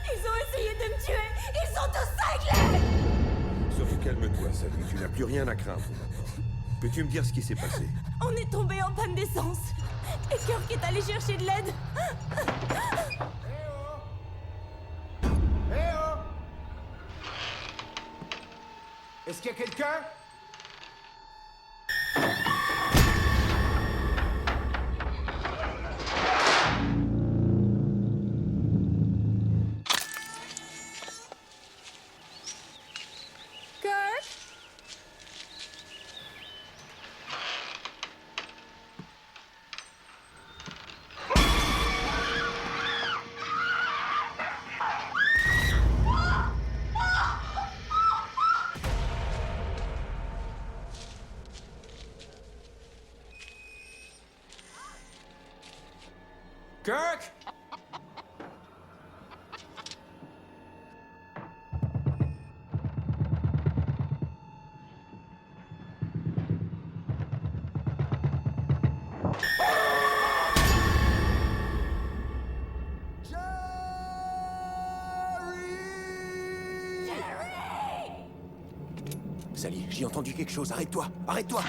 Ils ont essayé de me tuer. Ils sont tous cinglés. Sophie, calme-toi, Sally. Tu n'as plus rien à craindre. Peux-tu me dire ce qui s'est passé? On est tombé en panne d'essence. Et Kirk est allé chercher de l'aide. Eh oh! Est-ce qu'il y a quelqu'un? Kirk? Kirk? Sally, j'ai entendu quelque chose. Arrête-toi! Arrête-toi!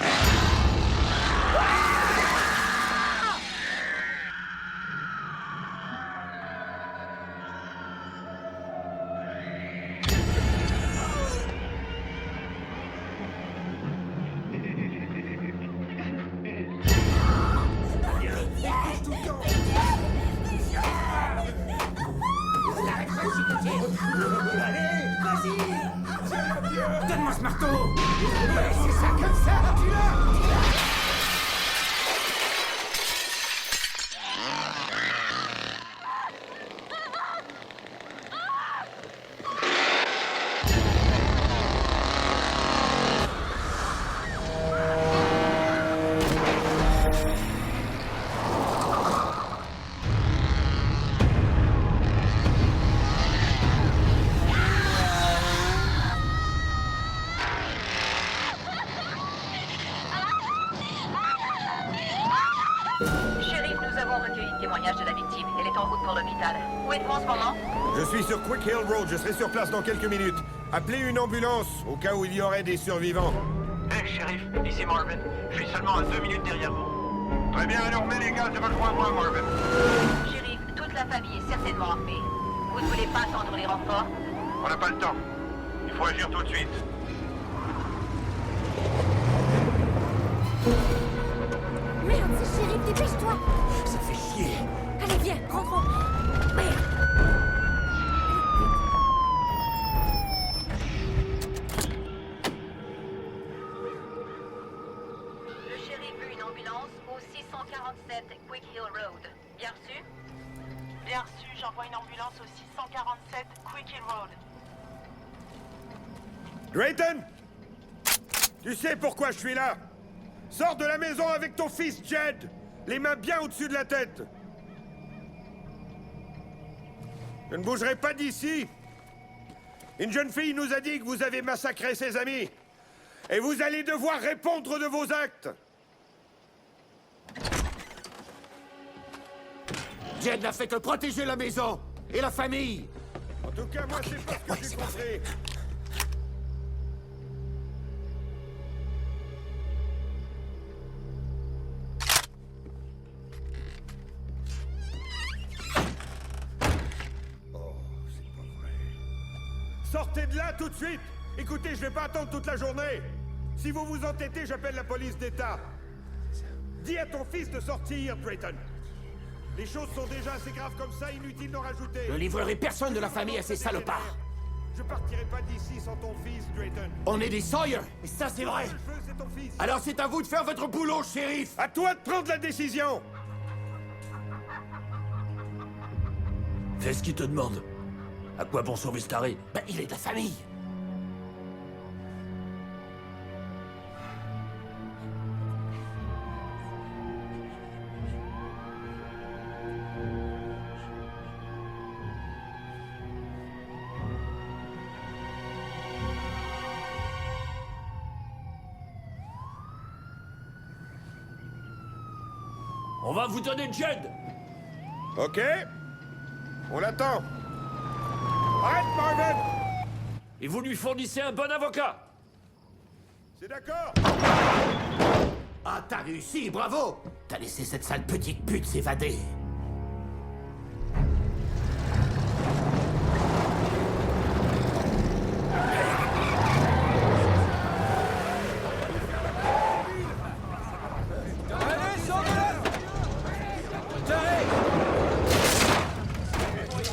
Donne-moi ce marteau! Ouais, c'est ça, comme ça! Tue-la! Shérif, nous avons recueilli le témoignage de la victime. Elle est en route pour l'hôpital. Où êtes-vous en ce moment? Je suis sur Quick Hill Road. Je serai sur place dans quelques minutes. Appelez une ambulance au cas où il y aurait des survivants. Hé, shérif, ici Marvin. Je suis seulement à 2 minutes derrière vous. Très bien, alors mets les gaz de votre moi, Marvin. Shérif, toute la famille est certainement armée. Vous ne voulez pas attendre les renforts? On n'a pas le temps. Il faut agir tout de suite. Merde, c'est Shérif, dépêche-toi. Ça fait chier! Allez, viens, rentrons. Merde. Le shérif veut une ambulance au 647 Quick Hill Road. Bien reçu? Bien reçu, j'envoie une ambulance au 647 Quick Hill Road. Drayton! Tu sais pourquoi je suis là? Sors de la maison avec ton fils, Jed! Les mains bien au-dessus de la tête! Je ne bougerai pas d'ici! Une jeune fille nous a dit que vous avez massacré ses amis. Et vous allez devoir répondre de vos actes! Jed n'a fait que protéger la maison! Et la famille! En tout cas, moi, c'est pas ce que j'ai compris. Oh, c'est pas vrai. Sortez de là tout de suite! Écoutez, je vais pas attendre toute la journée. Si vous vous entêtez, j'appelle la police d'État. Dis à ton fils de sortir, Drayton. Les choses sont déjà assez graves comme ça, inutile d'en rajouter. Je ne livrerai personne de la famille à ces salopards! Je partirai pas d'ici sans ton fils, Drayton. On est des Sawyer! Et ça, c'est vrai! Ce que je veux, c'est ton fils. Alors c'est à vous de faire votre boulot, shérif! À toi de prendre la décision. Fais ce qu'il te demande. À quoi bon sauver ce taré? Ben, il est de la famille! On va vous donner Jed! Ok. On l'attend. Arrête, Marvin! Et vous lui fournissez un bon avocat. C'est d'accord? Ah, t'as réussi, bravo! T'as laissé cette sale petite pute s'évader.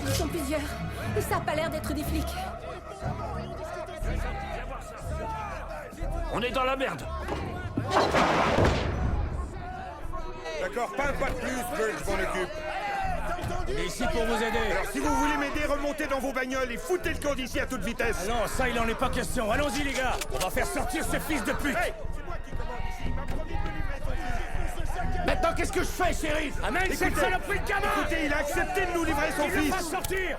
Ils sont plusieurs. Et ça a pas l'air d'être des flics. On est dans la merde. D'accord, pas un pas de plus, Burt, je m'en occupe. Il est ici pour vous aider. Alors si vous voulez m'aider, remontez dans vos bagnoles et foutez le camp d'ici à toute vitesse. Ah non, ça, il en est pas question. Allons-y, les gars. On va faire sortir ce fils de pute. Hey! C'est moi qui commande ici, il m'a promis de me livrer son fils. Maintenant, qu'est-ce que je fais, shérif? Amène cette saloperie de gamin. Écoutez, il a accepté de nous livrer son Il le fils. fasse sortir.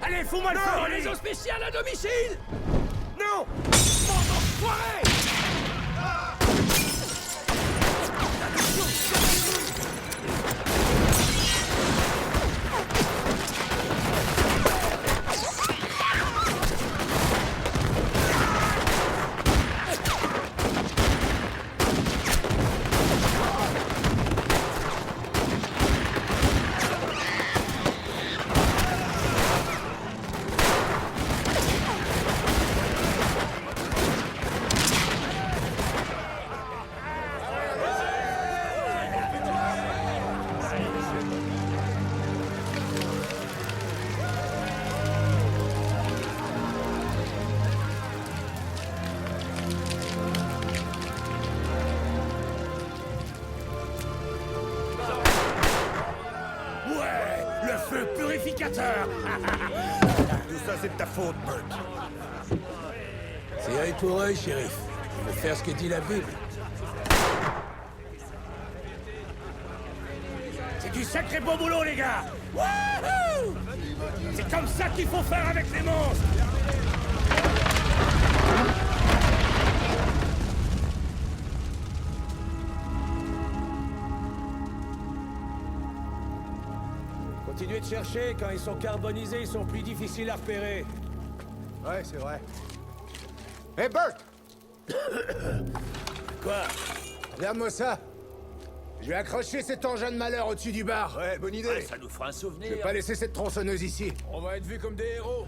Allez, fous-moi le feu. allez. spéciales à domicile. Non! Ouais, le feu purificateur. Tout ça, c'est de ta faute, Burt. C'est œil pour œil, shérif. Il faut faire ce que dit la Bible. C'est du sacré beau boulot, les gars. Wouhou! C'est comme ça qu'il faut faire avec les monstres. Continuez de chercher. Quand ils sont carbonisés, ils sont plus difficiles à repérer. Ouais, c'est vrai. Hé, Burt! Quoi? Regarde-moi ça. Je vais accrocher cet engin de malheur au-dessus du bar. Ouais, bonne idée. Ça nous fera un Je souvenir. vais pas laisser cette tronçonneuse ici. On va être vus comme des héros.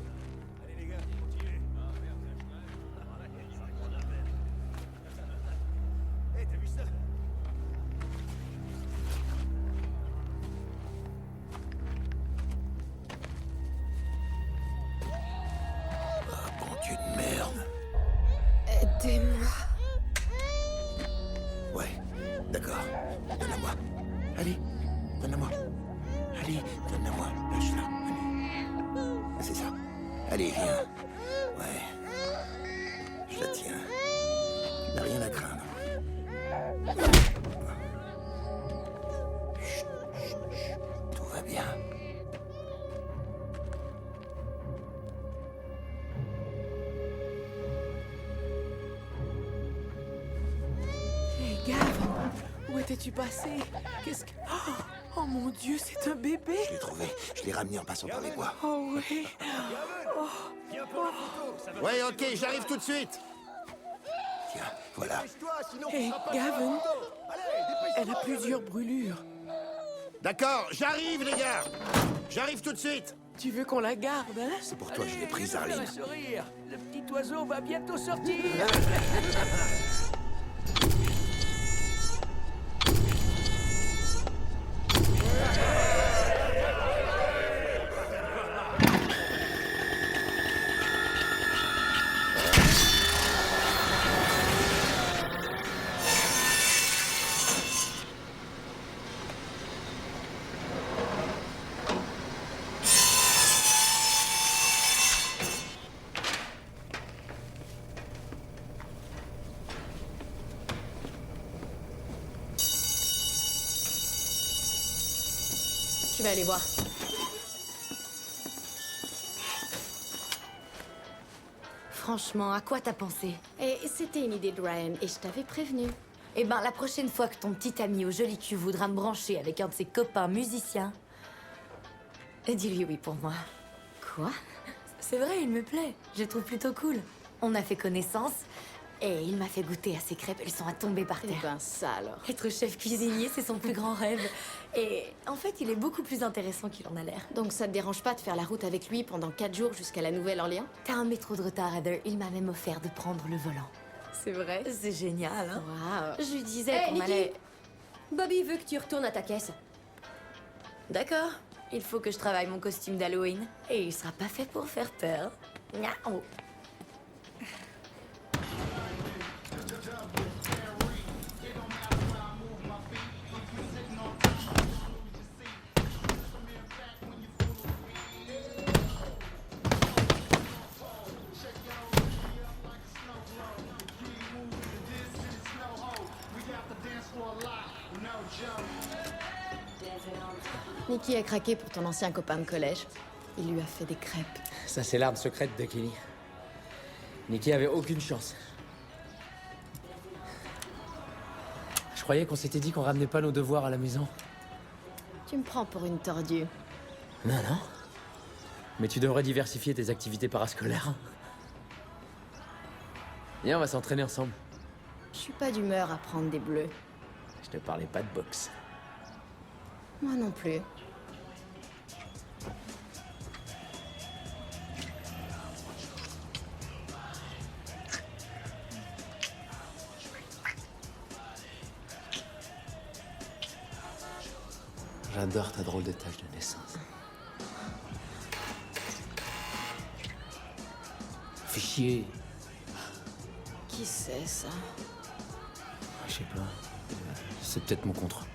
Allez, les gars, continuez. Hé, t'as vu ça? Bon Dieu de merde. Aidez-moi. Ouais, d'accord. Donne-la-moi. Allez, donne-la-moi. Allez, donne-la-moi. Lâche-la. Allez. C'est ça. Allez, viens. Ouais. Je la tiens. Tu n'as rien à craindre. Chut, chut, chut. Tout va bien. Hé, Gav, où étais-tu passé? Qu'est-ce que... Oh mon Dieu, c'est un bébé. Je l'ai trouvé. Je l'ai ramené en passant par les bois. Oh oui. Ouais, ok, j'arrive tout de suite. Tiens, voilà. Hé, Gavin, elle a plusieurs brûlures. D'accord, j'arrive, les gars. J'arrive tout de suite. Tu veux qu'on la garde, hein? C'est pour toi que je l'ai prise, Arline. Sourire. Le petit oiseau va bientôt sortir. Je vais aller voir. Franchement, à quoi t'as pensé? Et c'était une idée de Ryan, et je t'avais prévenu. Eh ben, la prochaine fois que ton petit ami au joli cul voudra me brancher avec un de ses copains musiciens, dis-lui oui pour moi. Quoi? C'est vrai, il me plaît. Je le trouve plutôt cool. On a fait connaissance et il m'a fait goûter à ses crêpes. Elles sont à tomber par terre. Eh ben ça alors. Être chef cuisinier, c'est son plus grand rêve. Et en fait, il est beaucoup plus intéressant qu'il en a l'air. Donc ça te dérange pas de faire la route avec lui pendant 4 jours jusqu'à la Nouvelle-Orléans? T'as un métro de retard, Heather. Il m'a même offert de prendre le volant. C'est vrai? C'est génial, hein? Waouh. Je lui disais Hey, qu'on Nikki, allait... Bobby veut que tu retournes à ta caisse. D'accord. Il faut que je travaille mon costume d'Halloween. Et il sera pas fait pour faire peur. Miaou. Nikki a craqué pour ton ancien copain de collège. Il lui a fait des crêpes. Ça, c'est l'arme secrète de Kenny. Nikki avait aucune chance. Je croyais qu'on s'était dit qu'on ramenait pas nos devoirs à la maison. Tu me prends pour une tordue. Non, non. Mais tu devrais diversifier tes activités parascolaires. Viens, on va s'entraîner ensemble. Je suis pas d'humeur à prendre des bleus. Je te parlais pas de boxe. Moi non plus. J'adore ta drôle de tache de naissance. Fais chier. Qui c'est ça? Je sais pas. C'est peut-être mon contrat.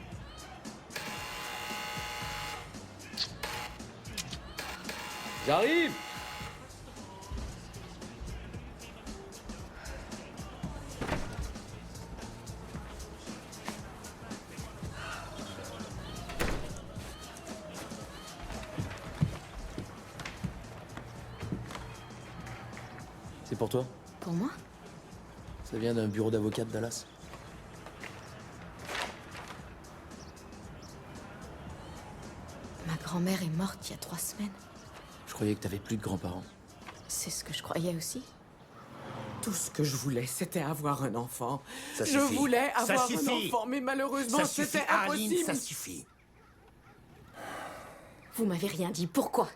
J'arrive! C'est pour toi? Pour moi? Ça vient d'un bureau d'avocat de Dallas. Ma grand-mère est morte il y a 3 semaines. Je croyais que t'avais plus de grands-parents. C'est ce que je croyais aussi. Tout ce que je voulais, c'était avoir un enfant. Ça Je suffit. voulais Ça avoir un suffit. enfant, mais malheureusement, Ça suffit, c'était Arline, impossible. ça suffit. Vous m'avez rien dit. Pourquoi?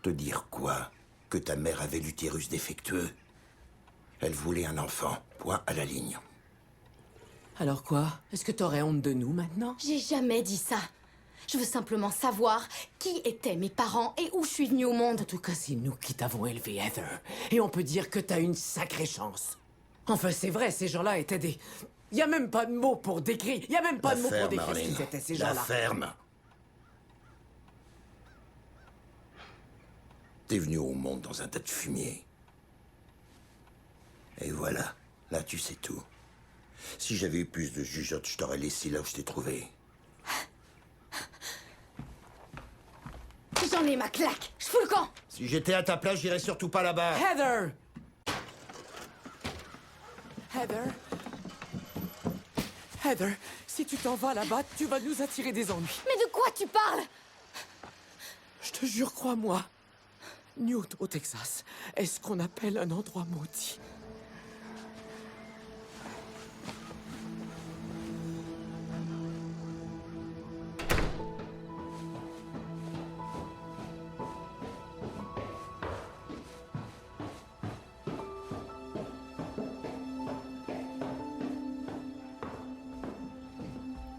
Te dire quoi? Que ta mère avait l'utérus défectueux. Elle voulait un enfant. Point à la ligne. Alors quoi? Est-ce que t'aurais honte de nous maintenant? J'ai jamais dit ça. Je veux simplement savoir qui étaient mes parents et où je suis venue au monde. En tout cas, c'est nous qui t'avons élevé, Heather. Et on peut dire que t'as une sacrée chance. Enfin, c'est vrai, ces gens-là étaient des... Y a même pas de mots pour décrire. Y a même pas de mots pour décrire ce qu'ils étaient, ces La gens-là. ferme. T'es venu au monde dans un tas de fumier. Et voilà, là tu sais tout. Si j'avais eu plus de jugeote, je t'aurais laissé là où je t'ai trouvé. J'en ai ma claque. Je fous le camp. Si j'étais à ta place, j'irais surtout pas là-bas. Heather! Heather? Heather, si tu t'en vas là-bas, tu vas nous attirer des ennuis. Mais de quoi tu parles? Je te jure, crois-moi. Newt, au Texas, est ce qu'on appelle un endroit maudit.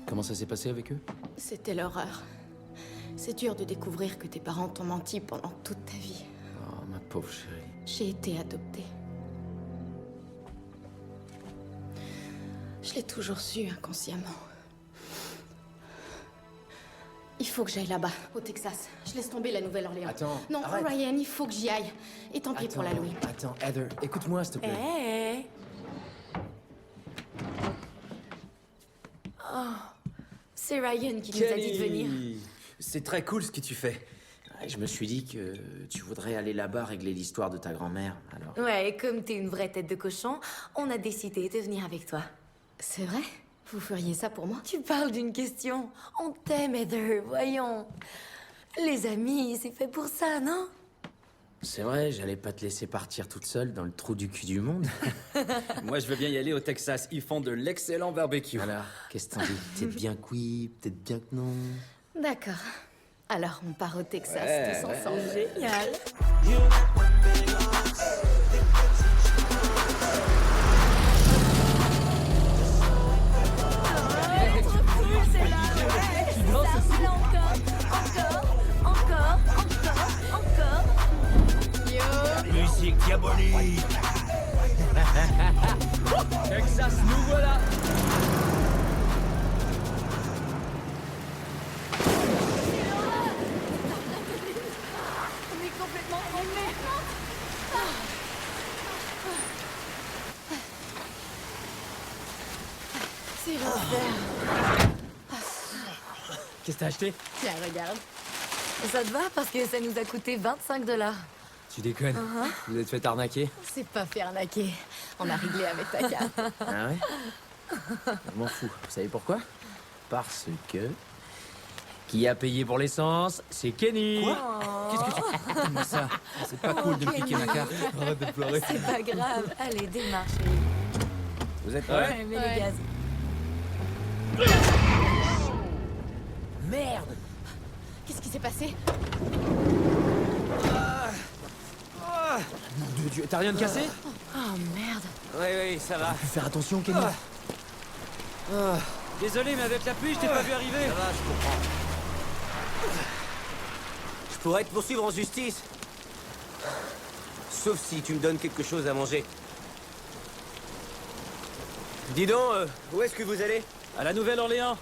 Comment ça s'est passé avec eux? C'était l'horreur. C'est dur de découvrir que tes parents t'ont menti pendant toute ta vie. Oh, ma pauvre chérie. J'ai été adoptée. Je l'ai toujours su inconsciemment. Il faut que j'aille là-bas, au Texas. Je laisse tomber la Nouvelle-Orléans. Attends, Non, arrête. Ryan, il faut que j'y aille. Et tant pis pour l'Halloween. Attends, Heather, écoute-moi, s'il te plaît. Hé! Oh, c'est Ryan qui nous a dit de venir. C'est très cool ce que tu fais. Je me suis dit que tu voudrais aller là-bas régler l'histoire de ta grand-mère, alors... Ouais, et comme t'es une vraie tête de cochon, on a décidé de venir avec toi. C'est vrai? Vous feriez ça pour moi? Tu parles d'une question. On t'aime, Heather, voyons. Les amis, c'est fait pour ça, non? C'est vrai, j'allais pas te laisser partir toute seule dans le trou du cul du monde. Moi, je veux bien y aller au Texas. Ils font de l'excellent barbecue. Alors, qu'est-ce que t'en dis? Peut-être bien que oui, peut-être bien que non. D'accord. Alors, on part au Texas Ouais, tous ensemble. Génial. Musique diabolique. Texas, nous voilà. On est complètement trempés. C'est l'enfer. Qu'est-ce que t'as acheté? Tiens, regarde. Ça te va parce que ça nous a coûté 25 $. Tu déconnes. Vous êtes fait arnaquer? C'est pas fait arnaquer. On a réglé avec ta carte. Ah ouais? Je m'en fous. Vous savez pourquoi? Parce que... Qui a payé pour l'essence? C'est Kenny. Qu'est-ce que tu... Donne-moi ça. C'est pas cool de me piquer ma carte. Arrête de pleurer. C'est pas grave. Allez, démarche. Vous êtes Ouais, prêts? mets les gaz. Merde! Qu'est-ce qui s'est passé? Mon Dieu, t'as rien de cassé? Oh merde! Oui, ça va. Faut faire attention, Kenny. Désolé, mais avec la pluie, je t'ai pas vu arriver. Ça va, je comprends. Je pourrais te poursuivre en justice. Sauf si tu me donnes quelque chose à manger. Dis donc, où est-ce que vous allez? À la Nouvelle-Orléans.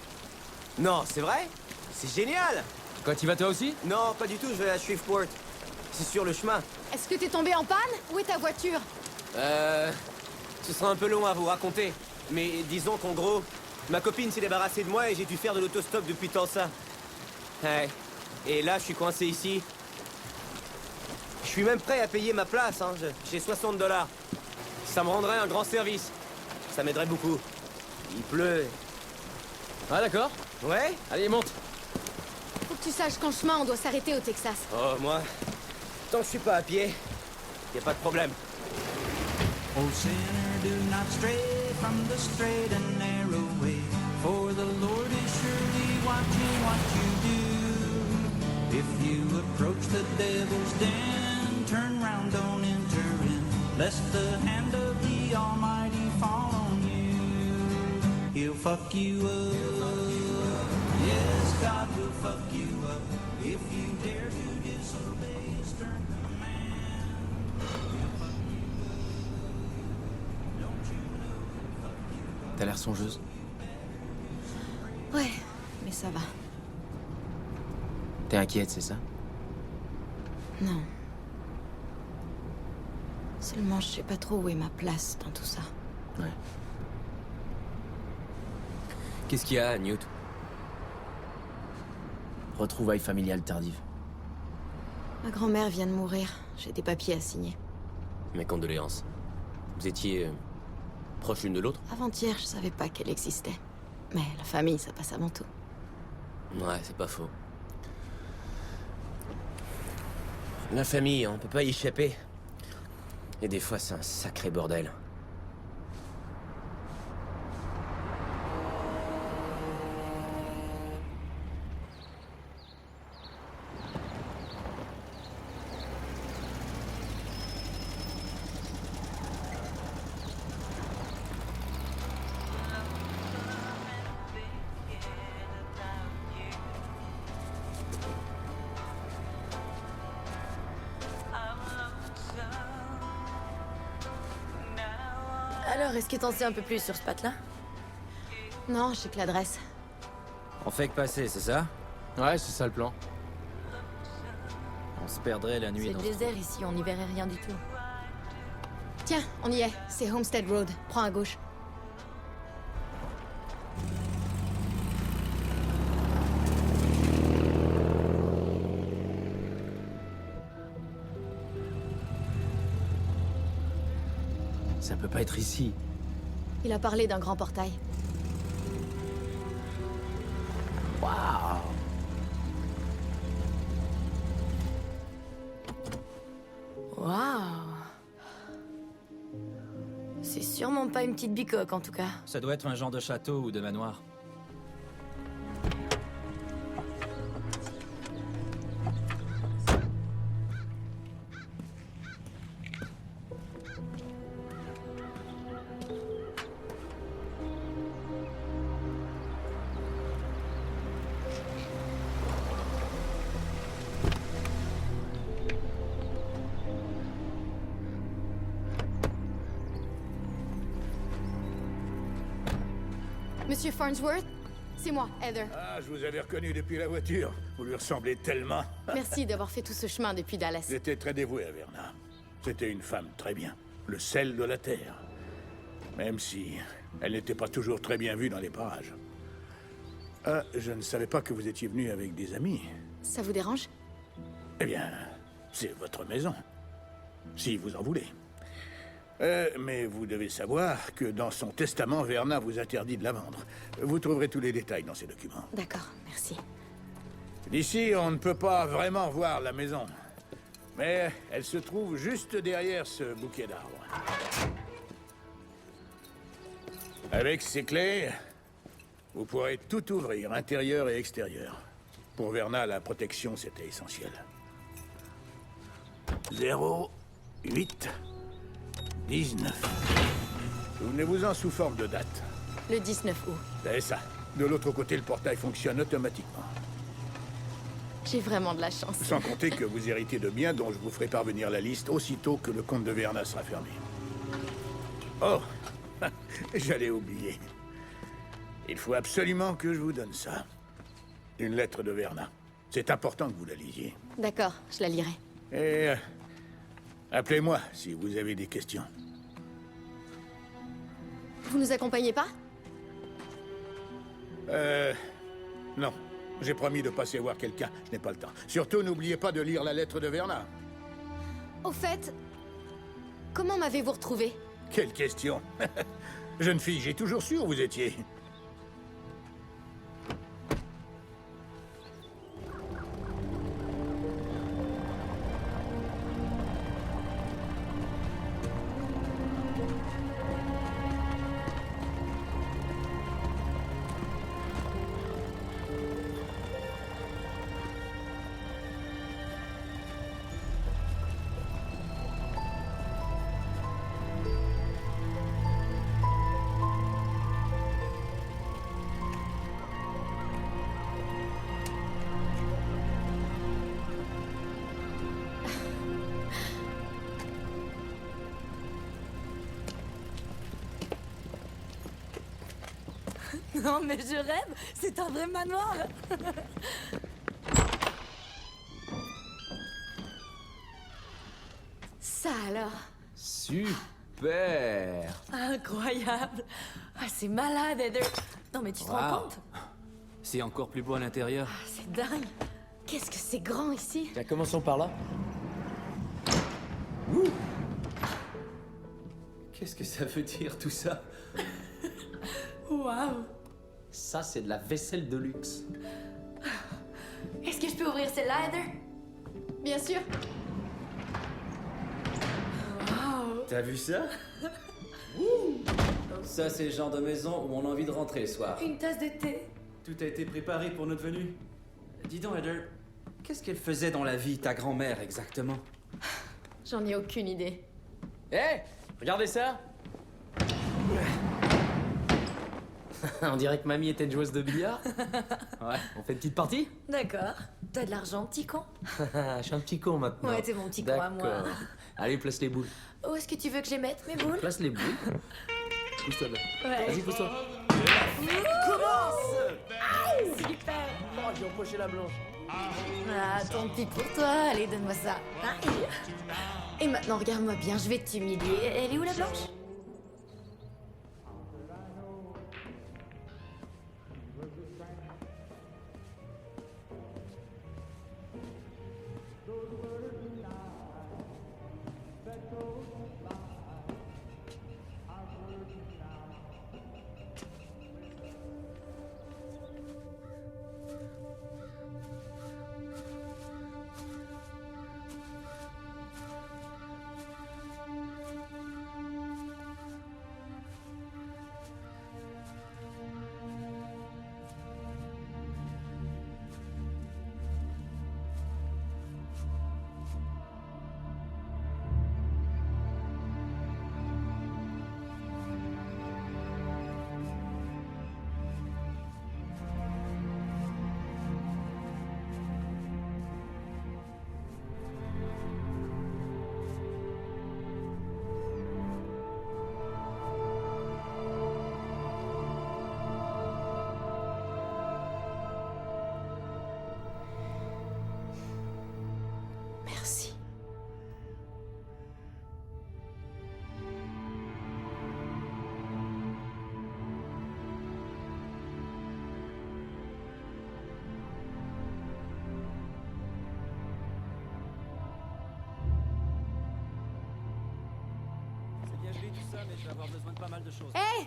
Non, c'est vrai? C'est génial! Quoi, t'y vas toi aussi? Non, pas du tout, je vais à Shreveport. C'est sur le chemin. Est-ce que t'es tombé en panne? Où est ta voiture? Ce sera un peu long à vous raconter. Mais disons qu'en gros, ma copine s'est débarrassée de moi et j'ai dû faire de l'autostop depuis tant ça. Ouais. Et là, je suis coincé ici. Je suis même prêt à payer ma place, hein. J'ai 60 $. Ça me rendrait un grand service. Ça m'aiderait beaucoup. Il pleut. Ah d'accord. Ouais? Allez, monte. Faut que tu saches qu'en chemin, on doit s'arrêter au Texas. Oh, moi, tant que je suis pas à pied, y a pas de problème. Oh, sinner, do not stray from the straight and narrow way, for the Lord is surely watching what you do. If you approach the devil's den, turn round, don't enter in, lest the hand of the Almighty fall on you. He'll fuck you up. Yes, God will fuck you up if you dare to disobey his stern command. He'll fuck you up. Don't you know he'll fuck you up? T'as l'air songeuse. Ouais, mais ça va. T'es inquiète, c'est ça? Non. Seulement, je sais pas trop où est ma place dans tout ça. Ouais. Qu'est-ce qu'il y a, Newt? Retrouvailles familiales tardives. Ma grand-mère vient de mourir. J'ai des papiers à signer. Mes condoléances. Vous étiez proches l'une de l'autre? Avant-hier, je savais pas qu'elle existait. Mais la famille, ça passe avant tout. Ouais, c'est pas faux. La famille, on peut pas y échapper. Et des fois, c'est un sacré bordel. Alors, est-ce que t'en sais un peu plus sur ce patte-là? Non, je sais que l'adresse. On fait que passer, c'est ça? Ouais, c'est ça le plan. On se perdrait la nuit C'est dans le ce désert ici, on n'y verrait rien du tout. Tiens, on y est. C'est Homestead Road. Prends à gauche. Ça peut pas être ici. Il a parlé d'un grand portail. Waouh. Waouh. C'est sûrement pas une petite bicoque, en tout cas. Ça doit être un genre de château ou de manoir. Monsieur Farnsworth, c'est moi, Heather. Ah, je vous avais reconnu depuis la voiture. Vous lui ressemblez tellement. Merci d'avoir fait tout ce chemin depuis Dallas. J'étais très dévoué à Verna. C'était une femme très bien. Le sel de la terre. Même si elle n'était pas toujours très bien vue dans les parages. Ah, je ne savais pas que vous étiez venu avec des amis. Ça vous dérange? Eh bien, c'est votre maison. Si vous en voulez. Mais vous devez savoir que dans son testament, Verna vous interdit de la vendre. Vous trouverez tous les détails dans ses documents. D'accord, merci. D'ici, on ne peut pas vraiment voir la maison. Mais elle se trouve juste derrière ce bouquet d'arbres. Avec ces clés, vous pourrez tout ouvrir, intérieur et extérieur. Pour Verna, la protection, c'était essentiel. 0, 8... 19. Souvenez-vous-en sous forme de date. Le 19 août. C'est ça. De l'autre côté, le portail fonctionne automatiquement. J'ai vraiment de la chance. Sans compter que vous héritez de biens dont je vous ferai parvenir la liste aussitôt que le compte de Verna sera fermé. Oh, j'allais oublier. Il faut absolument que je vous donne ça. Une lettre de Verna. C'est important que vous la lisiez. D'accord, je la lirai. Et... appelez-moi si vous avez des questions. Vous nous accompagnez pas? Non. J'ai promis de passer voir quelqu'un. Je n'ai pas le temps. Surtout, n'oubliez pas de lire la lettre de Verna. Au fait, comment m'avez-vous retrouvé? Quelle question. Jeune fille, j'ai toujours su où vous étiez. Non, mais je rêve. C'est un vrai manoir. Ça alors. Super. Incroyable. Ah, c'est malade, Heather. Non, mais tu te rends compte? C'est encore plus beau à l'intérieur. Ah, c'est dingue. Qu'est-ce que c'est grand ici? Tiens, commençons par là. Qu'est-ce que ça veut dire tout ça? Waouh. Ça, c'est de la vaisselle de luxe. Est-ce que je peux ouvrir celle-là, Heather? Bien sûr. Wow. T'as vu ça? Ça, c'est le genre de maison où on a envie de rentrer le soir. Une tasse de thé. Tout a été préparé pour notre venue. Dis donc, Heather, qu'est-ce qu'elle faisait dans la vie, ta grand-mère, exactement? J'en ai aucune idée. Hé, regardez ça. On dirait que mamie était une joueuse de billard. Ouais, on fait une petite partie? D'accord. T'as de l'argent, petit con? Je suis un petit con maintenant. Ouais, t'es mon petit con à moi. D'accord. Allez, place les boules. Où est-ce que tu veux que je les mette, mes boules? Place les boules. Pousse-toi là. Ouais. Vas-y, pousse-toi. Commence! Super! Oh, j'ai empoché la blanche. Ah, tant pis pour toi. Allez, donne-moi ça. Aïe. Et maintenant, regarde-moi bien, je vais t'humilier. Elle est où, la blanche? ça, mais je vais avoir besoin de pas mal de choses. Hé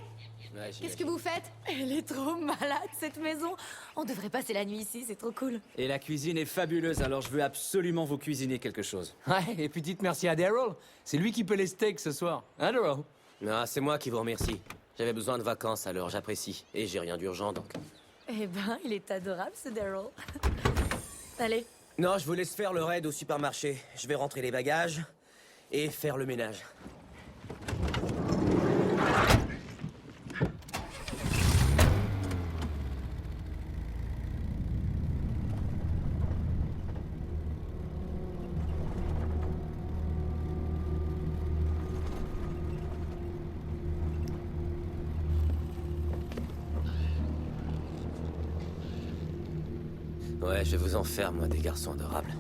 Qu'est-ce que vous faites? Elle est trop malade, cette maison. On devrait passer la nuit ici, c'est trop cool. Et la cuisine est fabuleuse, alors je veux absolument vous cuisiner quelque chose. Ouais, et puis dites merci à Daryl. C'est lui qui paie les steaks ce soir. Hein, Daryl? Non, c'est moi qui vous remercie. J'avais besoin de vacances, alors j'apprécie. Et j'ai rien d'urgent, donc. Eh ben, il est adorable, ce Daryl. Allez. Non, je vous laisse faire le raid au supermarché. Je vais rentrer les bagages et faire le ménage. Ouais, je vais vous en faire, moi, des garçons adorables.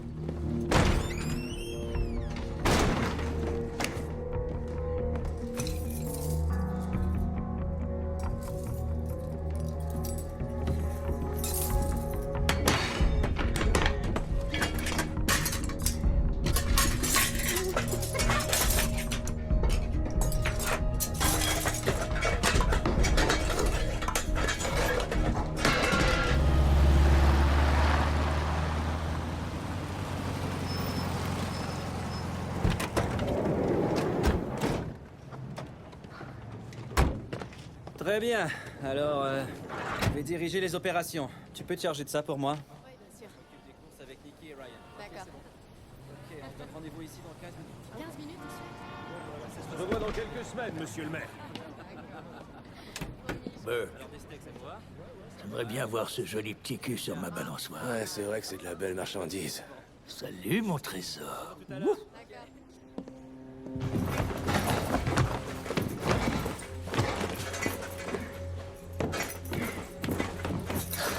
Très bien. Alors, je vais diriger les opérations. Tu peux te charger de ça pour moi? Oui, bien sûr. Des courses avec Nikki et Ryan. D'accord. Ok, on se donne rendez-vous ici dans 15 minutes. 15 minutes, Je vous revois dans quelques semaines, monsieur le maire. Burr, Alors, des steaks, ça vous va? j'aimerais bien voir ce joli petit cul sur ma balançoire. Ouais, c'est vrai que c'est de la belle marchandise. Salut, mon trésor.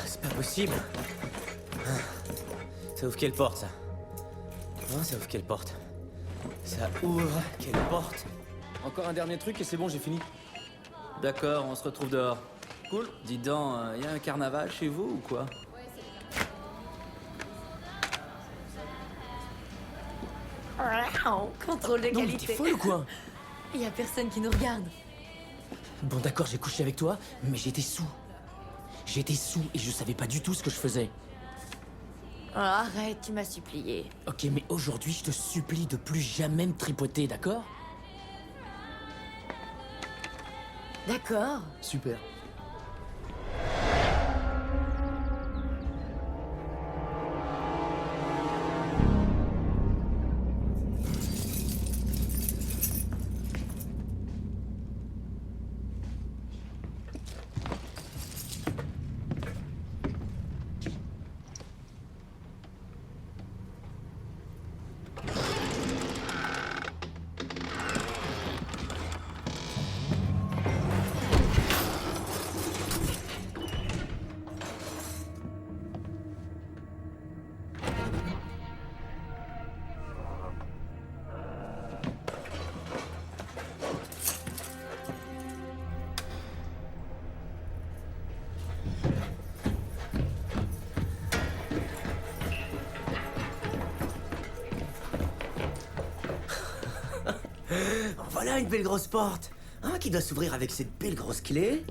C'est pas possible. Ça ouvre quelle porte, ça? Hein, ça ouvre quelle porte? Ça ouvre quelle porte? Encore un dernier truc et c'est bon, j'ai fini. D'accord, on se retrouve dehors. Cool. Dis donc, y a un carnaval chez vous ou quoi? Contrôle de Non, mais qualité. t'es folle ou quoi? Il y a personne qui nous regarde. Bon, d'accord, j'ai couché avec toi, mais j'étais sous. J'étais sous et je savais pas du tout ce que je faisais. Oh, arrête, tu m'as supplié. Ok, mais aujourd'hui, je te supplie de plus jamais me tripoter, d'accord? D'accord. Super. Voilà une belle grosse porte. Hein, qui doit s'ouvrir avec cette belle grosse clé.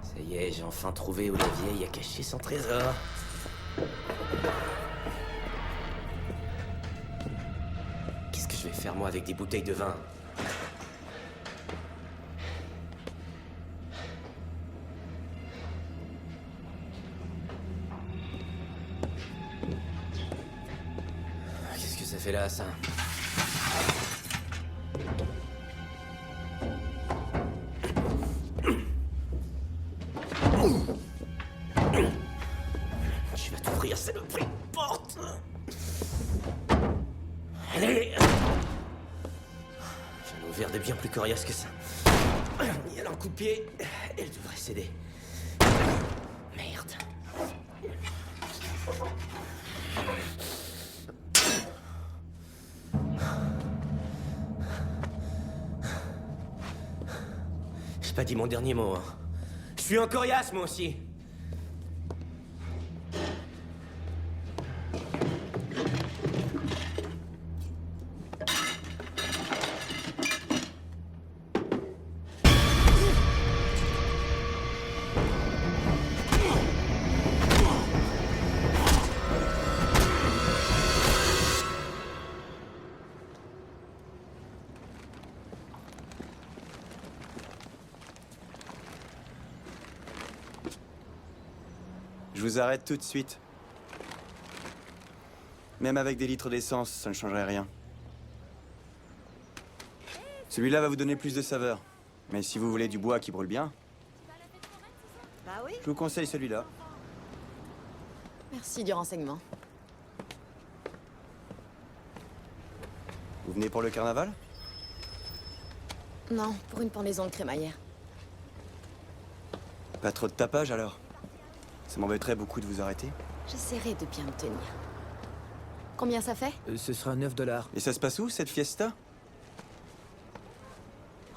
Ça y est, j'ai enfin trouvé où la vieille a caché son trésor. Qu'est-ce que je vais faire, moi, avec des bouteilles de vin? Qu'est-ce que ça fait là, ça? Tu vas t'ouvrir, saloperie de porte! Allez! J'en ai ouvert des bien plus coriaces que ça. Il y a un coup de pied, elle devrait céder. Merde. J'ai pas dit mon dernier mot, hein. Je suis un coriace, moi aussi. Je vous arrête tout de suite. Même avec des litres d'essence, ça ne changerait rien. Celui-là va vous donner plus de saveur. Mais si vous voulez du bois qui brûle bien, je vous conseille celui-là. Merci du renseignement. Vous venez pour le carnaval? Non, pour une pendaison de crémaillère. Pas trop de tapage alors? Ça m'embêterait beaucoup de vous arrêter. J'essaierai de bien me tenir. Combien ça fait? Ce sera 9 $. Et ça se passe où, cette fiesta?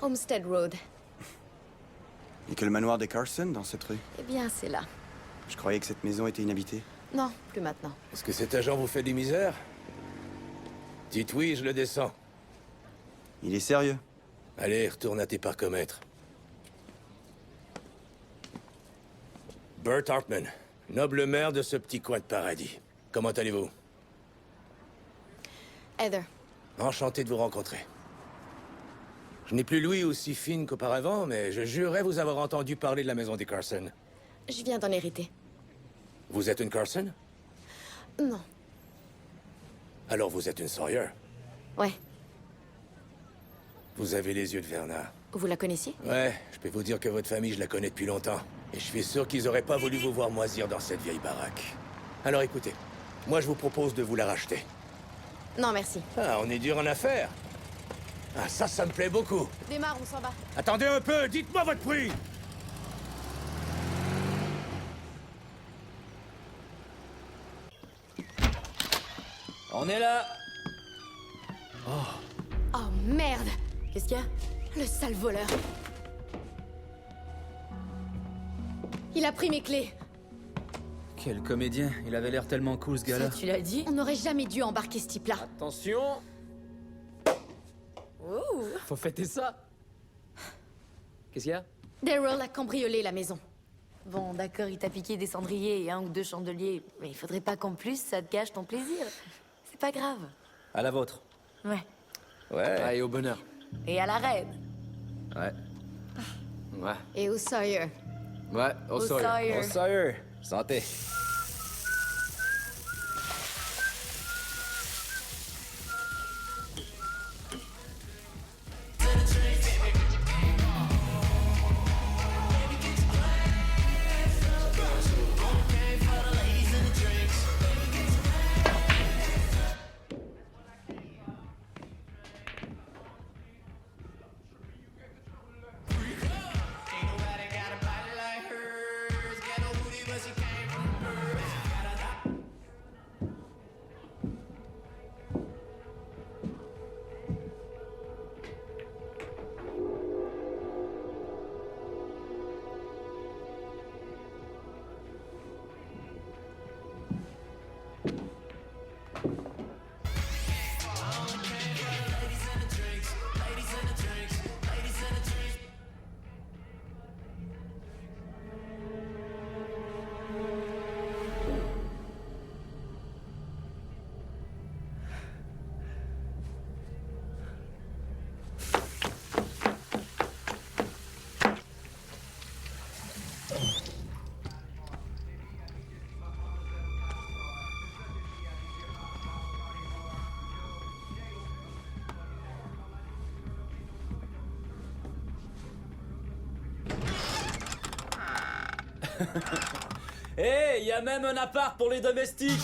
Homestead Road. Et que le manoir des Carson dans cette rue? Eh bien, c'est là. Je croyais que cette maison était inhabitée. Non, plus maintenant. Est-ce que cet agent vous fait des misères? Dites oui, je le descends. Il est sérieux. Allez, retourne à tes parcomètres. Bert Hartman, noble maire de ce petit coin de paradis. Comment allez-vous? Heather. Enchanté de vous rencontrer. Je n'ai plus l'ouïe aussi fine qu'auparavant, mais je jurerais vous avoir entendu parler de la maison des Carson. Je viens d'en hériter. Vous êtes une Carson? Non. Alors vous êtes une Sawyer? Ouais. Vous avez les yeux de Verna. Vous la connaissiez? Ouais, je peux vous dire que votre famille, je la connais depuis longtemps. Et je suis sûr qu'ils auraient pas voulu vous voir moisir dans cette vieille baraque. Alors écoutez, moi je vous propose de vous la racheter. Non, merci. Ah, on est dur en affaires. Ah, ça me plaît beaucoup. Démarre, on s'en va. Attendez un peu, dites-moi votre prix. On est là. Oh merde! Qu'est-ce qu'il y a? Le sale voleur. Il a pris mes clés. Quel comédien. Il avait l'air tellement cool, ce gars-là. Ça, tu l'as dit? On n'aurait jamais dû embarquer ce type-là. Attention. Faut fêter ça. Qu'est-ce qu'il y a? Daryl a cambriolé la maison. Bon, d'accord, il t'a piqué des cendriers et 1 ou 2 chandeliers. Mais il faudrait pas qu'en plus, ça te gâche ton plaisir. C'est pas grave. À la vôtre. Ouais. Ouais. Allez, au bonheur. Et à la reine. Ouais. Ouais. Et au Sawyer. Ouais, au Sawyer. Au Sawyer. Santé. Hé, y a même un appart pour les domestiques.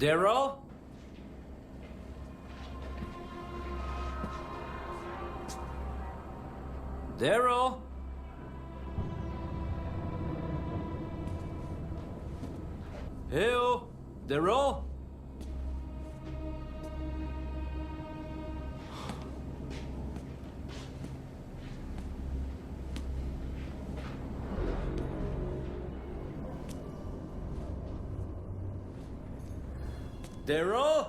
Daryl? Daryl? Eh oh! Daryl? Daryl?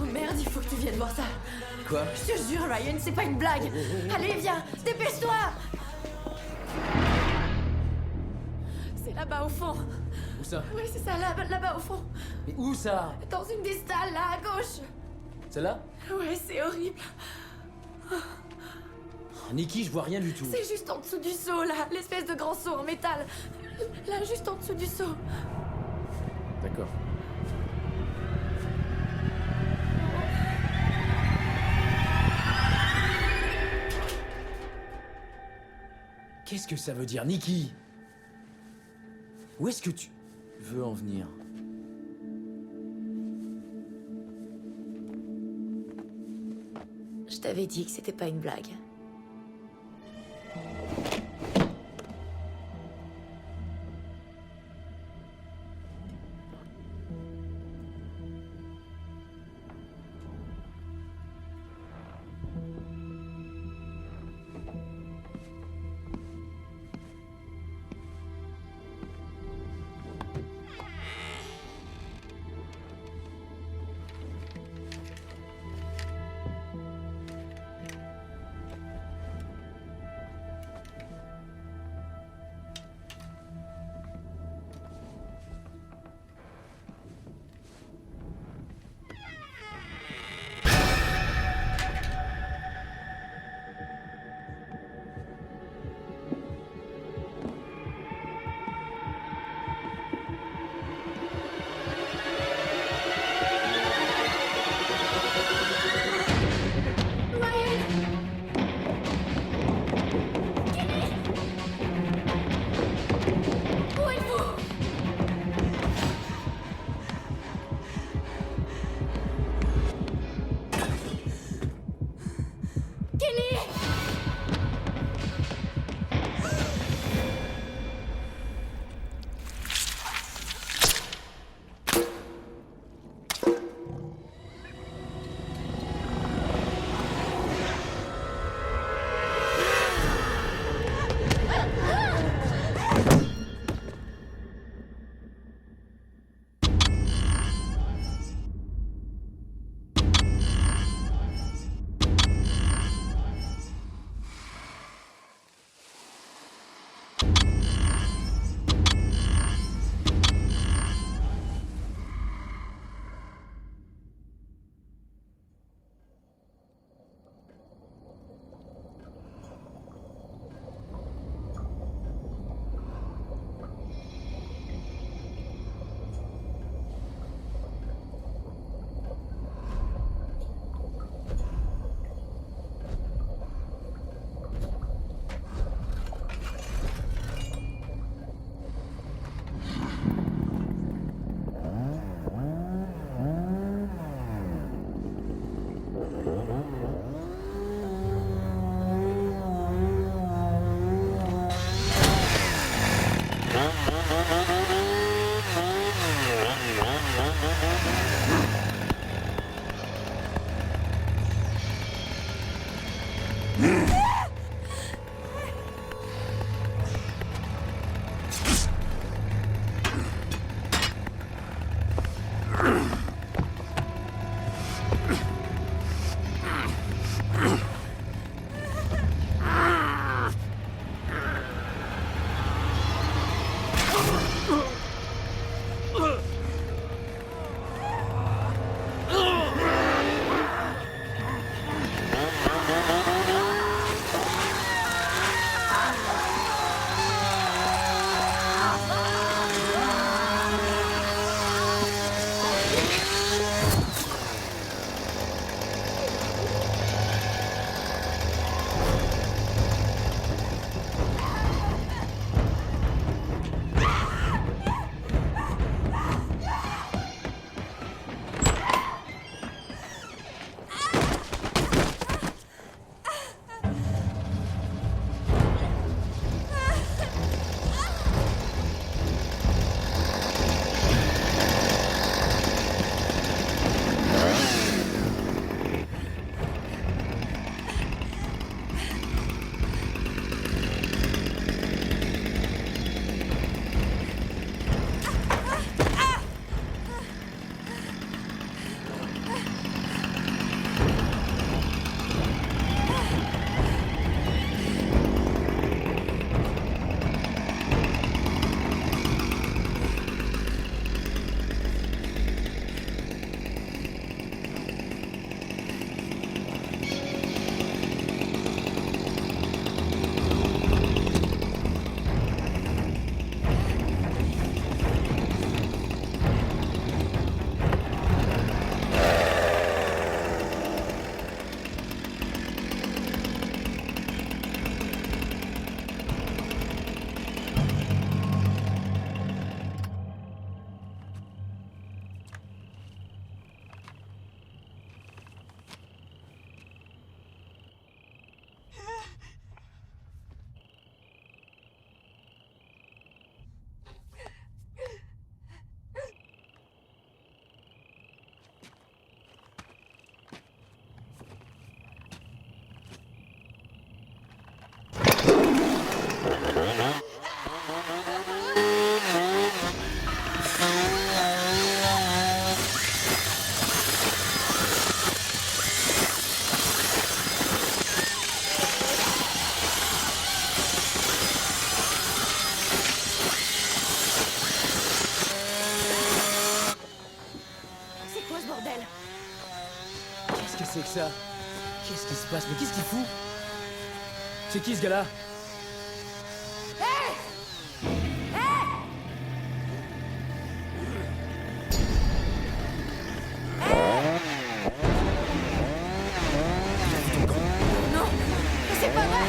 Oh merde, il faut que tu viennes voir ça. Quoi? Je te jure, Ryan, c'est pas une blague. Allez, viens, dépêche-toi. C'est là-bas au fond. Où ça? Oui, c'est ça, là-bas au fond. Mais où ça? Dans une des stalles, là, à gauche. Celle-là? Ouais, c'est horrible. Oh, Nikki, je vois rien du tout. C'est juste en dessous du seau, là. L'espèce de grand seau en métal. Là, juste en dessous du seau. D'accord. Qu'est-ce que ça veut dire, Nikki? Où est-ce que tu veux en venir? Je t'avais dit que c'était pas une blague. c'est que ça? Qu'est-ce qui se passe? Mais qu'est-ce qu'il fout? C'est qui ce gars-là? Non, c'est pas vrai.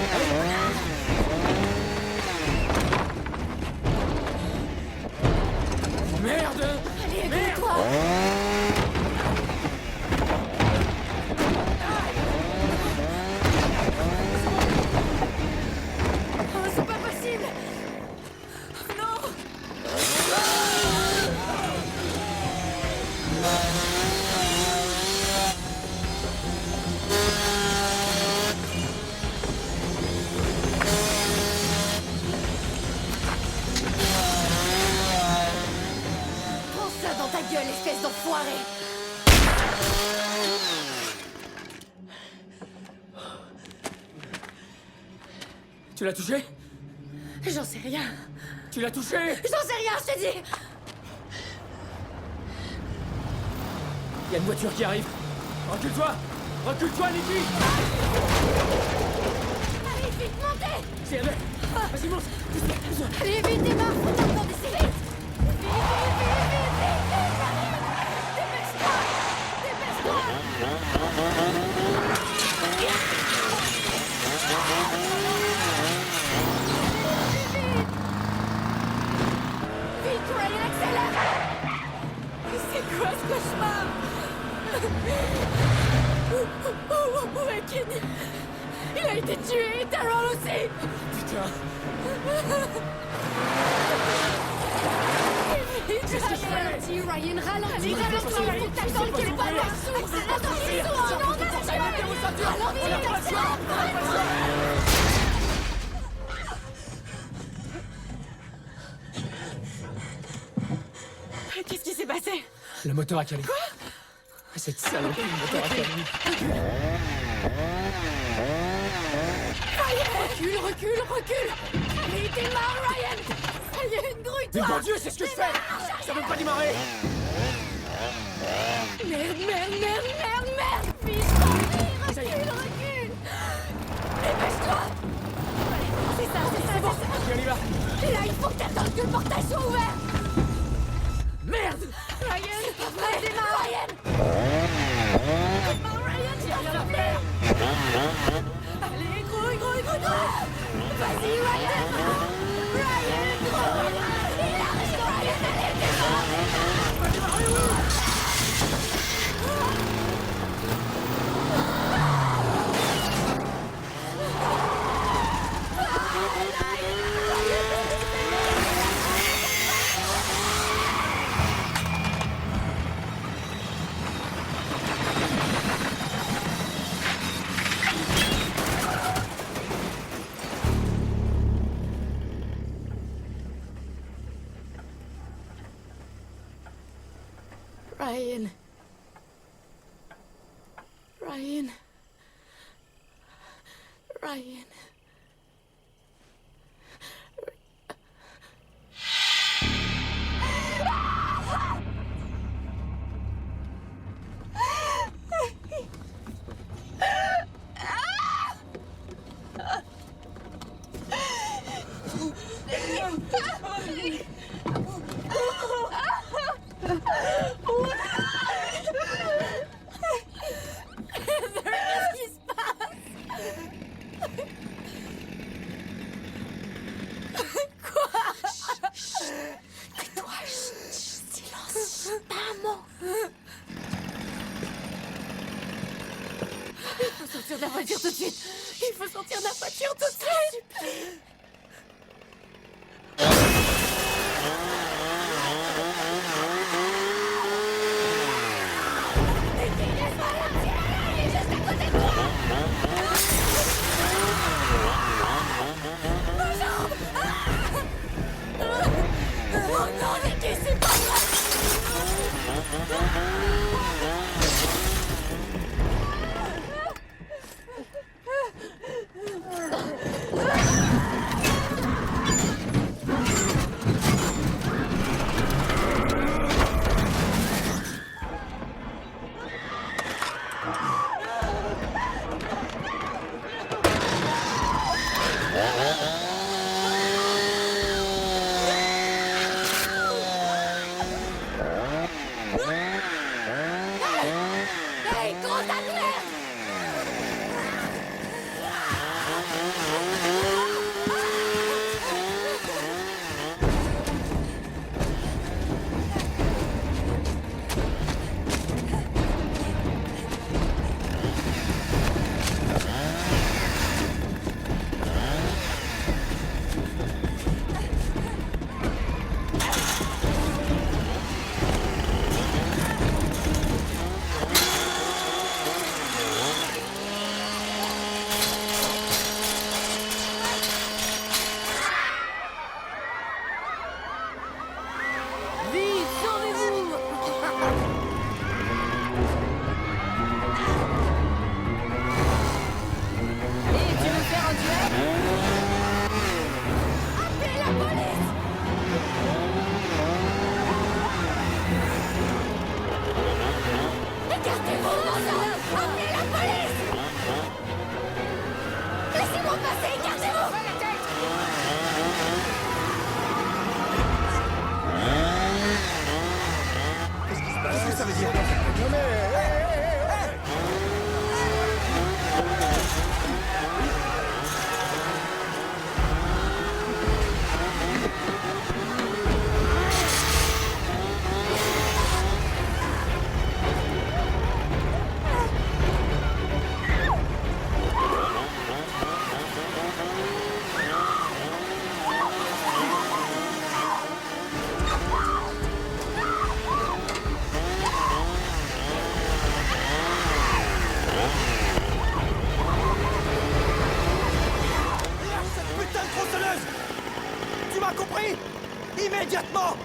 Merde! Allez, aide-toi. Oh, c'est pas possible. Non. Prends ça dans ta gueule, espèce d'enfoiré. Tu l'as touché? J'en sais rien. Tu l'as touché? J'en sais rien, je te dis. Il y a une voiture qui arrive. Recule-toi! Recule-toi, Nicky! Allez, vite, montez. C'est elle. Vas-y, monte! Allez, vite, démarre, faut t'attendre d'ici. Vite, vite, dépêche-toi. Vite, Ryan, accélère. C'est quoi ce cauchemar? Où est Kenny? Il a été tué et Daryl aussi. Putain! Qu'est-ce que je fais? Ralentis, Ryan, ralentis, ralentis. Il faut que t'attendes que le ballon s'ouvre. Qu'est-ce qui s'est passé? Le moteur a calé. Quoi? Cette saloperie, le moteur a calé. Recule, recule, recule. Allez, démarre, Ryan. Il y a une grue, Mais toi. mon Dieu, c'est ce que je fais! Ça veut pas démarrer! Merde, merde, merde, merde, merde. Vite, recule, recule. Dépêche-toi. C'est ça, c'est bon. On y va! Et là, il faut que t'attendes que le portail soit ouvert. Merde! Ryan, démarre, Ryan. Démarre, Ryan, j'ai rien à faire. Allez, grouille, grouille, grouille, grouille. Vas-y, Ryan. Ryan, grouille. Il arrive, Ryan, allez, démarre. Ryan. Ryan. Ryan. Qu'est-ce qui se passe? Quoi? Tais-toi, silence, pas un mot. Il faut sortir de la voiture tout de suite. Il faut sortir de la voiture tout de suite. Oh non, Nicky, c'est pas vrai! Immédiatement!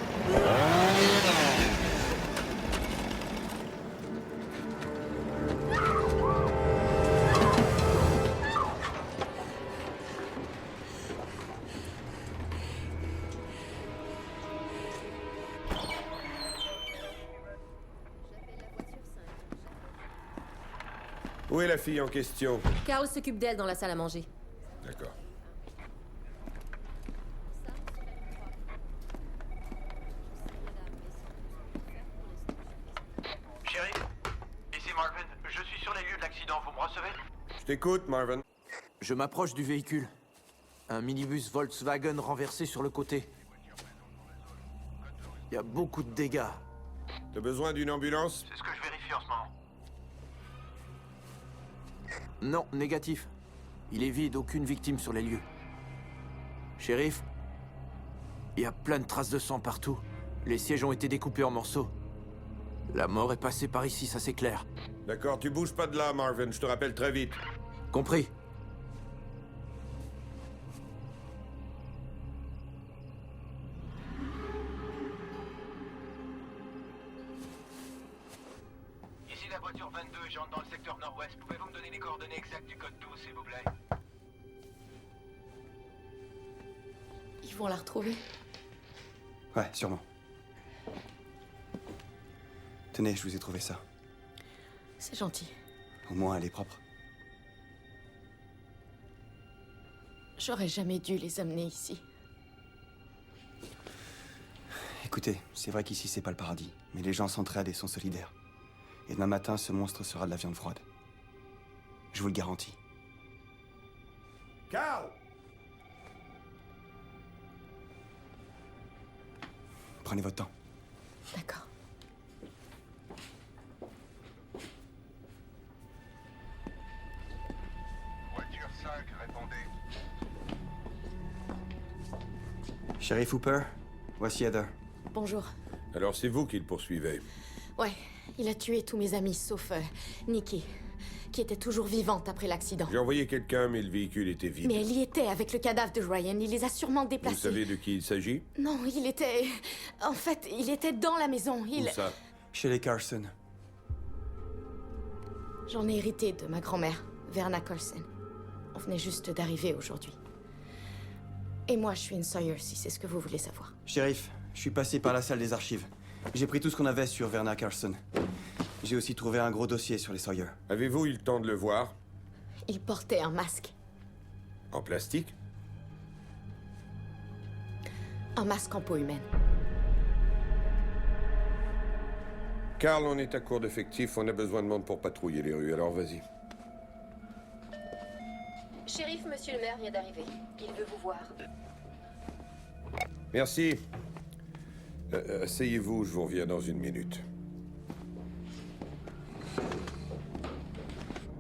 Où est la fille en question? Carl s'occupe d'elle dans la salle à manger. D'accord. Shérif, ici Marvin. Je suis sur les lieux de l'accident. Vous me recevez? Je t'écoute, Marvin. Je m'approche du véhicule. Un minibus Volkswagen renversé sur le côté. Il y a beaucoup de dégâts. T'as besoin d'une ambulance? C'est ce que je vérifie en ce moment. Non, négatif. Il est vide, aucune victime sur les lieux. Shérif, il y a plein de traces de sang partout. Les sièges ont été découpés en morceaux. La mort est passée par ici, ça c'est clair. D'accord, tu bouges pas de là, Marvin. Je te rappelle très vite. Compris. Ici la voiture 22, j'entre dans le secteur nord-ouest. Pouvez-vous me donner les coordonnées exactes du code 12, s'il vous plaît? Ils vont la retrouver. Ouais, sûrement. Tenez, je vous ai trouvé ça. C'est gentil. Au moins, elle est propre. J'aurais jamais dû les amener ici. Écoutez, c'est vrai qu'ici, c'est pas le paradis. Mais les gens s'entraident et sont solidaires. Et demain matin, ce monstre sera de la viande froide. Je vous le garantis. Carl! Prenez votre temps. D'accord. Voiture 5, répondez. Sheriff Hooper, voici Heather. Bonjour. Alors c'est vous qui le poursuivez? Ouais, il a tué tous mes amis, sauf Nikki, qui était toujours vivante après l'accident. J'ai envoyé quelqu'un, mais le véhicule était vide. Mais elle y était avec le cadavre de Ryan. Il les a sûrement déplacés. Vous savez de qui il s'agit? Non, il était... En fait, il était dans la maison. Où ça? Chez les Carson. J'en ai hérité de ma grand-mère, Verna Carson. On venait juste d'arriver aujourd'hui. Et moi, je suis une Sawyer, si c'est ce que vous voulez savoir. Shérif, je suis passé par la salle des archives. J'ai pris tout ce qu'on avait sur Verna Carson. J'ai aussi trouvé un gros dossier sur les Sawyer. Avez-vous eu le temps de le voir? Il portait un masque. En plastique? Un masque en peau humaine. Carl, on est à court d'effectifs, on a besoin de monde pour patrouiller les rues, alors vas-y. Shérif, monsieur le maire vient d'arriver. Il veut vous voir. Merci. Asseyez-vous, je vous reviens dans une minute.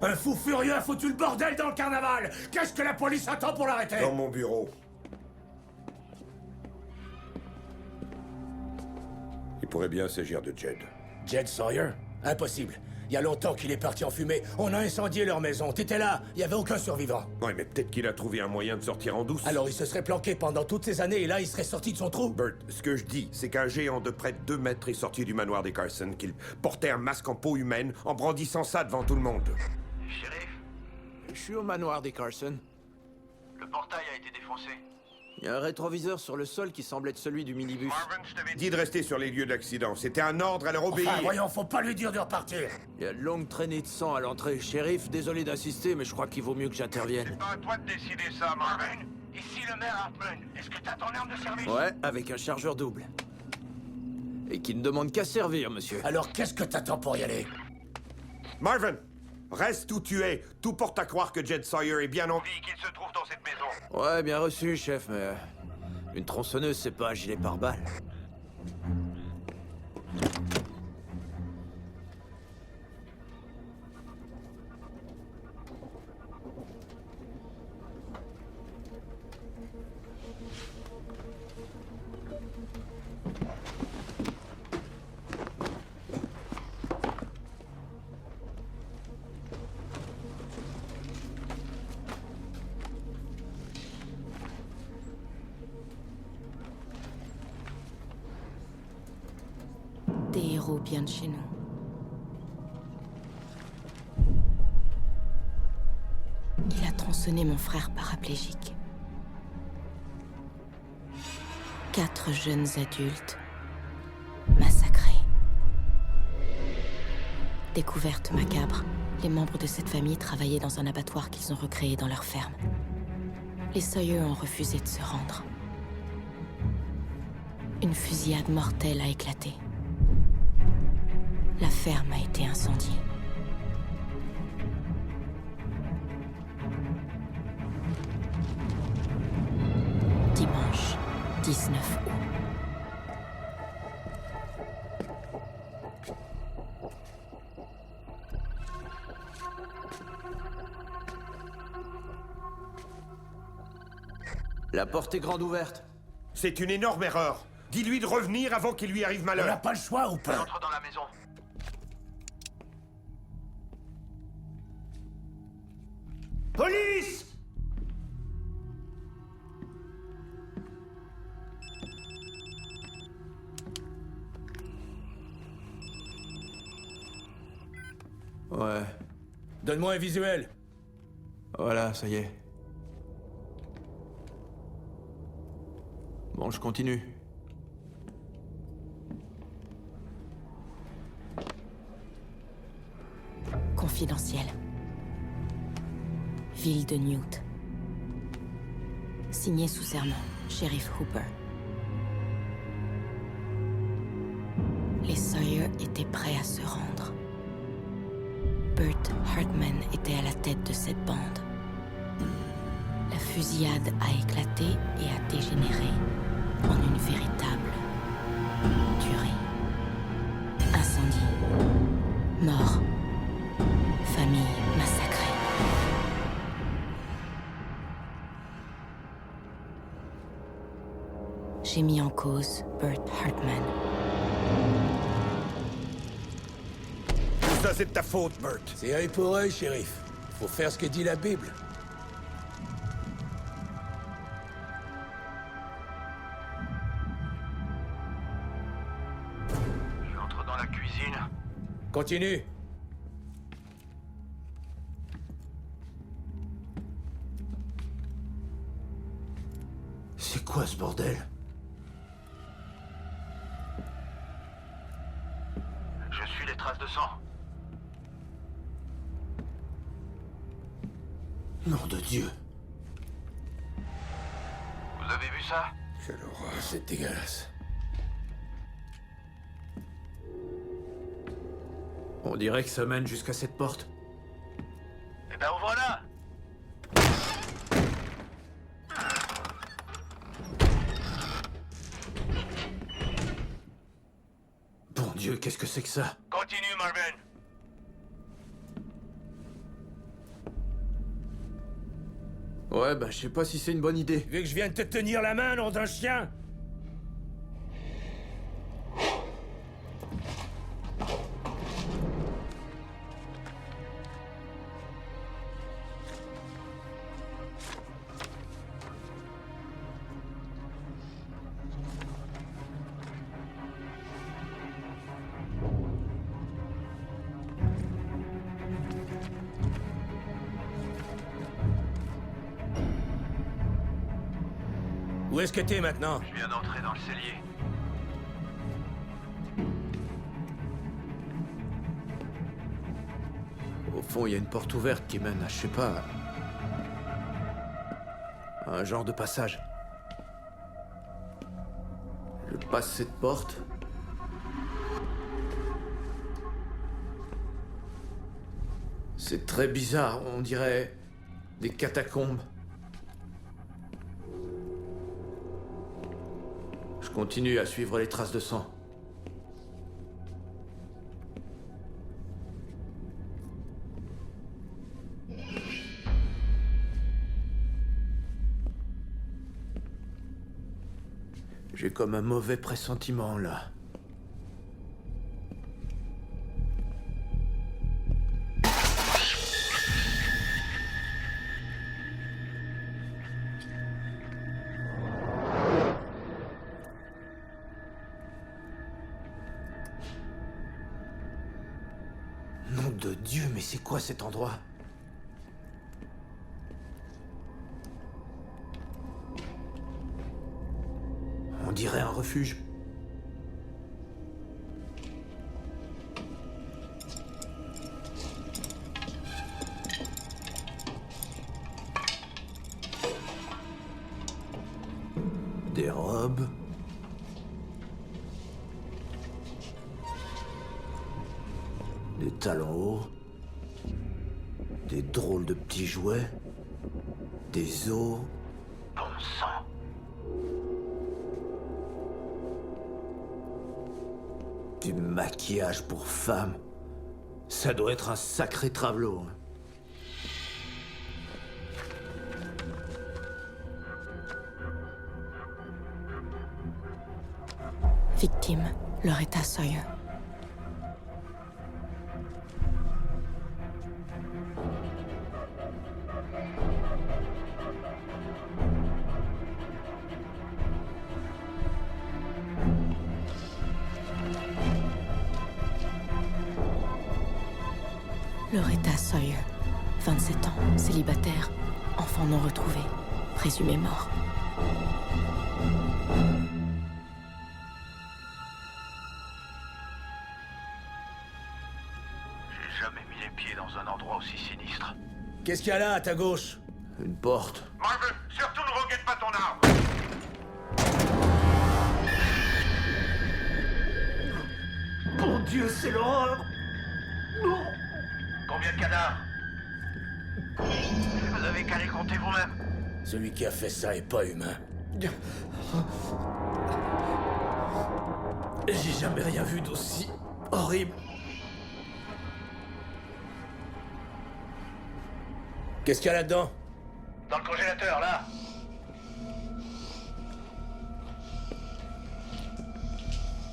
Un fou furieux a foutu le bordel dans le carnaval! Qu'est-ce que la police attend pour l'arrêter? Dans mon bureau. Il pourrait bien s'agir de Jed. Jed Sawyer? Impossible. Il y a longtemps qu'il est parti en fumée. On a incendié leur maison. T'étais là. Il n'y avait aucun survivant. Ouais, mais peut-être qu'il a trouvé un moyen de sortir en douce. Alors il se serait planqué pendant toutes ces années et là, il serait sorti de son trou? Bert, ce que je dis, c'est qu'un géant de près de 2 mètres est sorti du manoir des Carson, qu'il portait un masque en peau humaine en brandissant ça devant tout le monde. Shérif, Je suis au manoir des Carson. le portail a été défoncé. Il y a un rétroviseur sur le sol qui semble être celui du minibus. Marvin, je t'avais Dis de rester sur les lieux de l'accident. C'était un ordre à leur obéir. Enfin, voyons, faut pas lui dire de repartir. Il y a de longues traînées de sang à l'entrée. Shérif, désolé d'insister, mais je crois qu'il vaut mieux que j'intervienne. C'est pas à toi de décider ça, Marvin. Ici le maire Hartman. Est-ce que t'as ton arme de service? Ouais, avec un chargeur double. Et qui ne demande qu'à servir, monsieur. Alors qu'est-ce que t'attends pour y aller? Marvin, reste où tu es. Tout porte à croire que Jed Sawyer est bien en vie qu'il se trouve dans cette maison. Ouais, bien reçu, chef, mais... Une tronçonneuse, c'est pas un gilet pare-balles. héros bien de chez nous. Il a tronçonné mon frère paraplégique. 4 jeunes adultes massacrés. Découverte macabre, les membres de cette famille travaillaient dans un abattoir qu'ils ont recréé dans leur ferme. Les Sawyer ont refusé de se rendre. Une fusillade mortelle a éclaté. La ferme a été incendiée. Dimanche, 19 août. La porte est grande ouverte. C'est une énorme erreur. Dis-lui de revenir avant qu'il lui arrive malheur. On n'a pas le choix ou pas? Entre dans la maison. Police! Ouais. Donne-moi un visuel. Voilà, ça y est. Bon, je continue. Confidentiel. Ville de Newt. Signé sous serment, Sheriff Hooper. Les Sawyer étaient prêts à se rendre. Bert Hartman était à la tête de cette bande. La fusillade a éclaté et a dégénéré en une véritable tuerie. Incendie, mort, famille massacrée. J'ai mis en cause Bert Hartman. Tout ça, c'est de ta faute, Bert. C'est œil pour œil, shérif. Faut faire ce que dit la Bible. J'entre dans la cuisine. Continue. C'est quoi ce bordel? Je suis les traces de sang. Nom de Dieu. Vous avez vu ça? Quelle horreur. C'est dégueulasse. On dirait que ça mène jusqu'à cette porte. Eh ben ouvre-la! Bon Dieu, qu'est-ce que c'est que ça? Continue, Marvin. Ouais, bah je sais pas si c'est une bonne idée. Vu que je viens de te tenir la main, nom d'un chien. Où est-ce que t'es maintenant? Je viens d'entrer dans le cellier. Au fond, il y a une porte ouverte qui mène à, je sais pas... un genre de passage. Je passe cette porte. C'est très bizarre, on dirait des catacombes. Je continue à suivre les traces de sang. J'ai comme un mauvais pressentiment, là. de Dieu, mais c'est quoi cet endroit? On dirait un refuge. Des robes. Des talons hauts. Des drôles de petits jouets. Des os. Bon sang. Du maquillage pour femme. Ça doit être un sacré travelot. Hein. Victime, Loretta Sawyer. Loretta Sawyer, 27 ans, célibataire, enfant non retrouvé, présumé mort. J'ai jamais mis les pieds dans un endroit aussi sinistre. Qu'est-ce qu'il y a là, à ta gauche? Une porte. Marvin, surtout ne regrette pas ton arme. Mon Dieu, c'est l'horreur! Non! Combien de cadavres? Vous avez qu'à les compter vous-même. Celui qui a fait ça est pas humain. J'ai jamais rien vu d'aussi horrible. Qu'est-ce qu'il y a là-dedans? Dans le congélateur, là.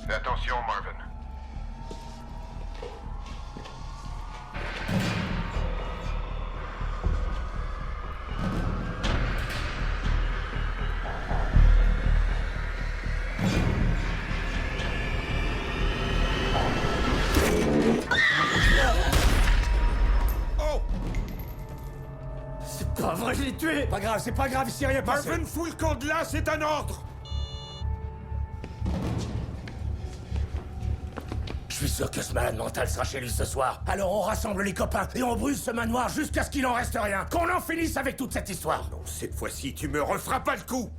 Fais attention, Marvin. C'est pas vrai, je l'ai tué! Pas grave, c'est pas grave, ici rien passé. Marvin, fous le camp de là, c'est un ordre. Je suis sûr que ce malade mental sera chez lui ce soir. Alors on rassemble les copains et on brûle ce manoir jusqu'à ce qu'il en reste rien. Qu'on en finisse avec toute cette histoire. Non, cette fois-ci, tu me referas pas le coup.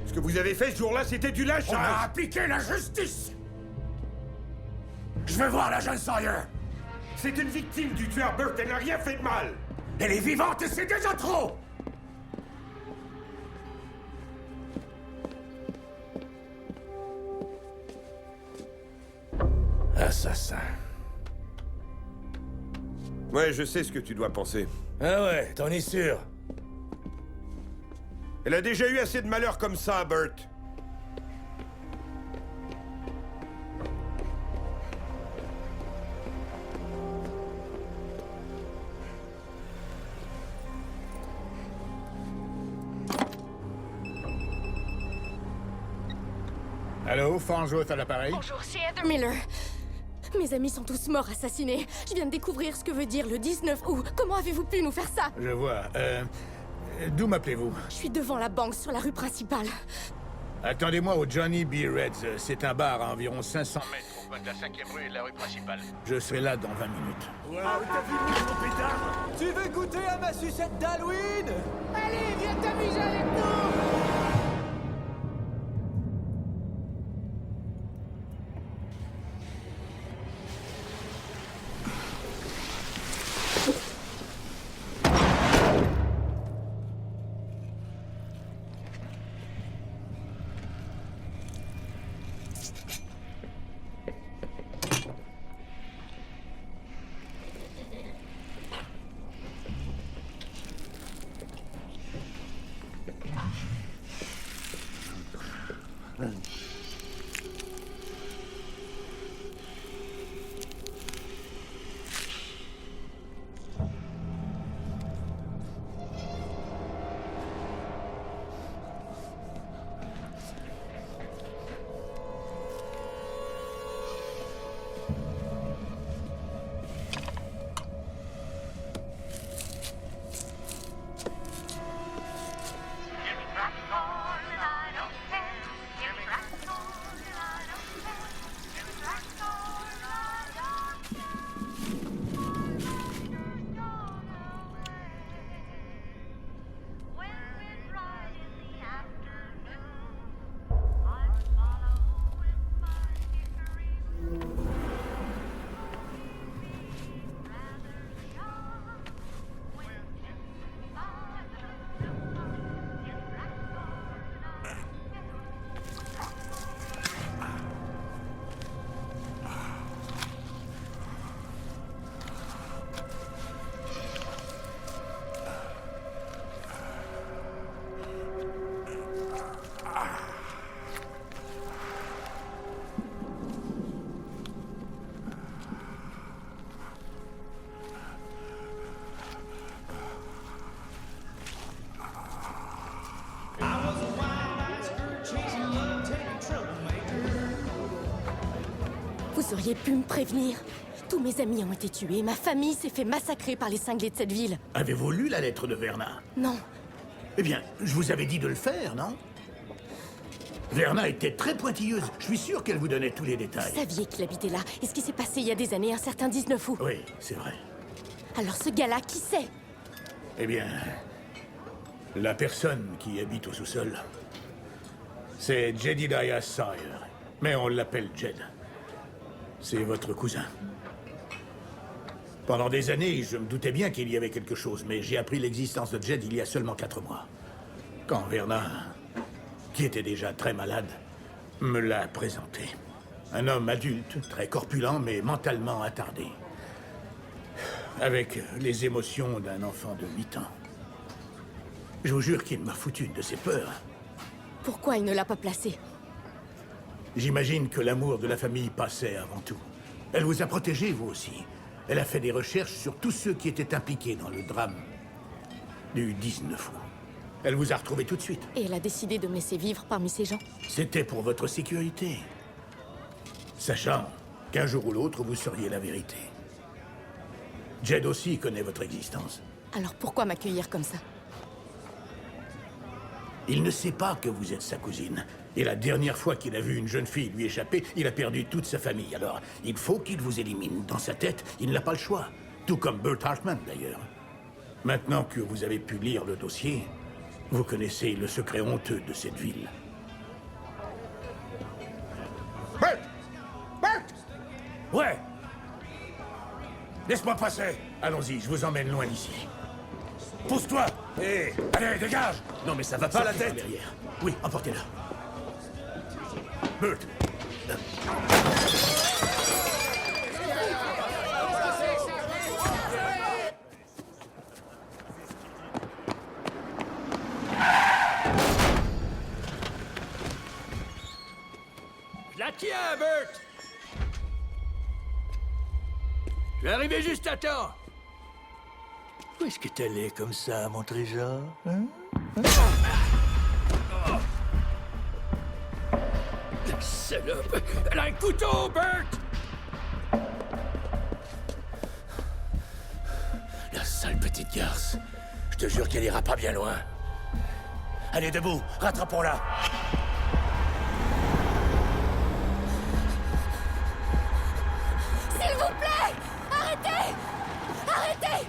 Ce que vous avez fait ce jour-là, c'était du lâchage. On a appliqué la justice. Je veux voir la jeune Sawyer. C'est une victime du tueur Burt, elle n'a rien fait de mal. Elle est vivante et c'est déjà trop. Assassin. Ouais, je sais ce que tu dois penser. Ah ouais, t'en es sûr? Elle a déjà eu assez de malheur comme ça, Burt. Allô, Farnsworth à l'appareil? Bonjour, c'est Heather Miller. Mes amis sont tous morts assassinés. Je viens de découvrir ce que veut dire le 19 août. Comment avez-vous pu nous faire ça? Je vois. D'où m'appelez-vous? Je suis devant la banque sur la rue principale. Attendez-moi au Johnny B. Red's. C'est un bar à environ 500 mètres au coin de la 5e rue et de la rue principale. Je serai là dans 20 minutes. Waouh, t'as vu mon pétard? Tu veux goûter à ma sucette d'Halloween? Allez, viens t'amuser avec nous. Vous auriez pu me prévenir. Tous mes amis ont été tués, ma famille s'est fait massacrer par les cinglés de cette ville. Avez-vous lu la lettre de Verna? Non. Eh bien, je vous avais dit de le faire, non? Verna était très pointilleuse. Je suis sûr qu'elle vous donnait tous les détails. Vous saviez qu'il habitait là. Et ce qui s'est passé il y a des années, un certain 19 août. Oui, c'est vrai. Alors ce gars-là, qui c'est? Eh bien, la personne qui habite au sous-sol, c'est Jedediah Sawyer. Mais on l'appelle Jed. C'est votre cousin. Pendant des années, je me doutais bien qu'il y avait quelque chose, mais j'ai appris l'existence de Jed il y a seulement 4 mois. Quand Verna, qui était déjà très malade, me l'a présenté. Un homme adulte, très corpulent, mais mentalement attardé. Avec les émotions d'un enfant de 8 ans. Je vous jure qu'il m'a foutu une de ses peurs. Pourquoi il ne l'a pas placé? J'imagine que l'amour de la famille passait avant tout. Elle vous a protégé, vous aussi. Elle a fait des recherches sur tous ceux qui étaient impliqués dans le drame du 19 août. Elle vous a retrouvé tout de suite. Et elle a décidé de me laisser vivre parmi ces gens? C'était pour votre sécurité. Sachant qu'un jour ou l'autre, vous sauriez la vérité. Jed aussi connaît votre existence. Alors pourquoi m'accueillir comme ça? Il ne sait pas que vous êtes sa cousine. Et la dernière fois qu'il a vu une jeune fille lui échapper, il a perdu toute sa famille. Alors, il faut qu'il vous élimine. Dans sa tête, il n'a pas le choix. Tout comme Burt Hartman, d'ailleurs. Maintenant que vous avez pu lire le dossier, vous connaissez le secret honteux de cette ville. Burt! Burt! Ouais! Laisse-moi passer! Allons-y, je vous emmène loin d'ici. Pousse-toi! Hé! Allez, dégage! Non, mais ça va pas la tête! Derrière. Oui, emportez-la. Burt! Je la tiens, Burt! Je vais arriver juste à temps! Où est-ce que t'es allé comme ça, mon trésor? Hein? La salope! Elle a un couteau, Burt! La sale petite garce. Je te jure qu'elle ira pas bien loin. Allez, debout, rattrapons-la. S'il vous plaît! Arrêtez! Arrêtez!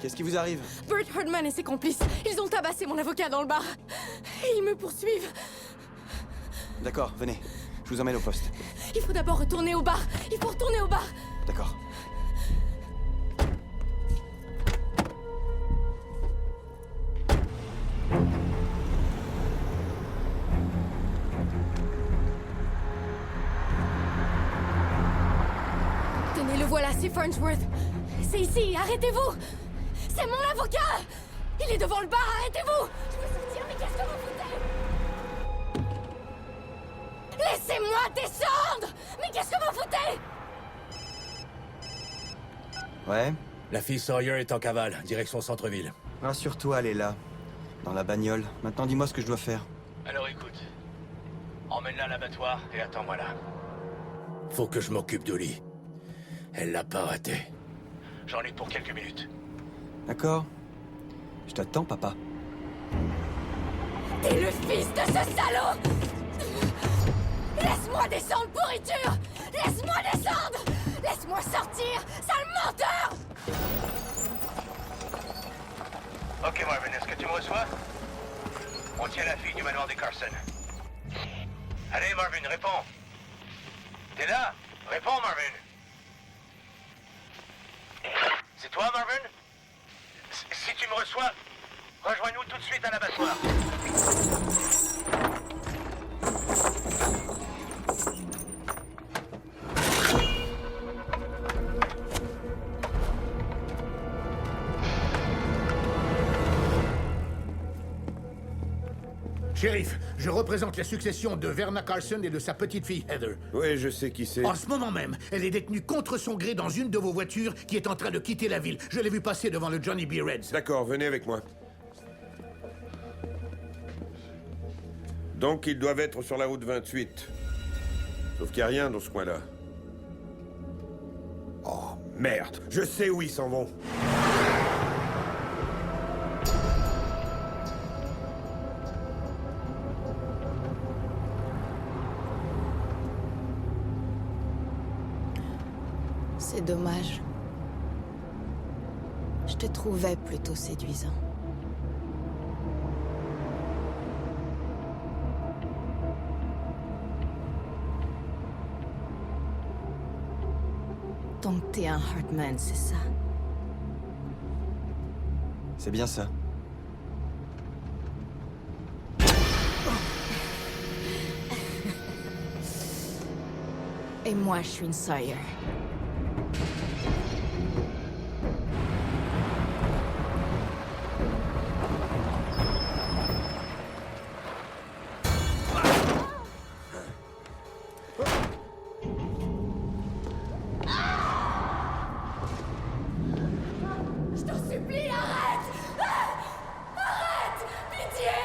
Qu'est-ce qui vous arrive? Burt Hardman et ses complices, ils ont tabassé mon avocat dans le bar. Et ils me poursuivent. D'accord, venez. Je vous emmène au poste. Il faut d'abord retourner au bar. Il faut retourner au bar. D'accord. Tenez, le voilà, c'est Farnsworth. C'est ici, arrêtez-vous! C'est mon avocat! Il est devant le bar, arrêtez-vous! Je veux sortir, mais qu'est-ce que vous foutez? Laissez-moi descendre! Mais qu'est-ce que vous foutez? Ouais? La fille Sawyer est en cavale, direction centre-ville. Rassure-toi, elle est là. Dans la bagnole. Maintenant, dis-moi ce que je dois faire. Alors écoute. Emmène-la à l'abattoir et attends-moi là. Faut que je m'occupe d'Oli. Elle l'a pas raté. J'en ai pour quelques minutes. D'accord. Je t'attends, papa. T'es le fils de ce salaud! Laisse-moi descendre, pourriture! Laisse-moi descendre! Laisse-moi sortir, sale menteur! Ok, Marvin, est-ce que tu me reçois? On tient la fille du manoir des Carson. Allez, Marvin, réponds. T'es là? Réponds, Marvin. C'est toi, Marvin? Si tu me reçois, rejoins-nous tout de suite à l'abattoir. Shérif, je représente la succession de Verna Carson et de sa petite-fille Heather. Oui, je sais qui c'est. En ce moment même, elle est détenue contre son gré dans une de vos voitures qui est en train de quitter la ville. Je l'ai vue passer devant le Johnny B. Reds. D'accord, venez avec moi. Donc, ils doivent être sur la route 28. Sauf qu'il n'y a rien dans ce coin-là. Oh, merde. Je sais où ils s'en vont. C'est dommage. Je te trouvais plutôt séduisant. Donc t'es un Hartman, c'est ça? C'est bien ça. Et moi, je suis une Sawyer. Je t'en supplie, arrête! Arrête! Pitié!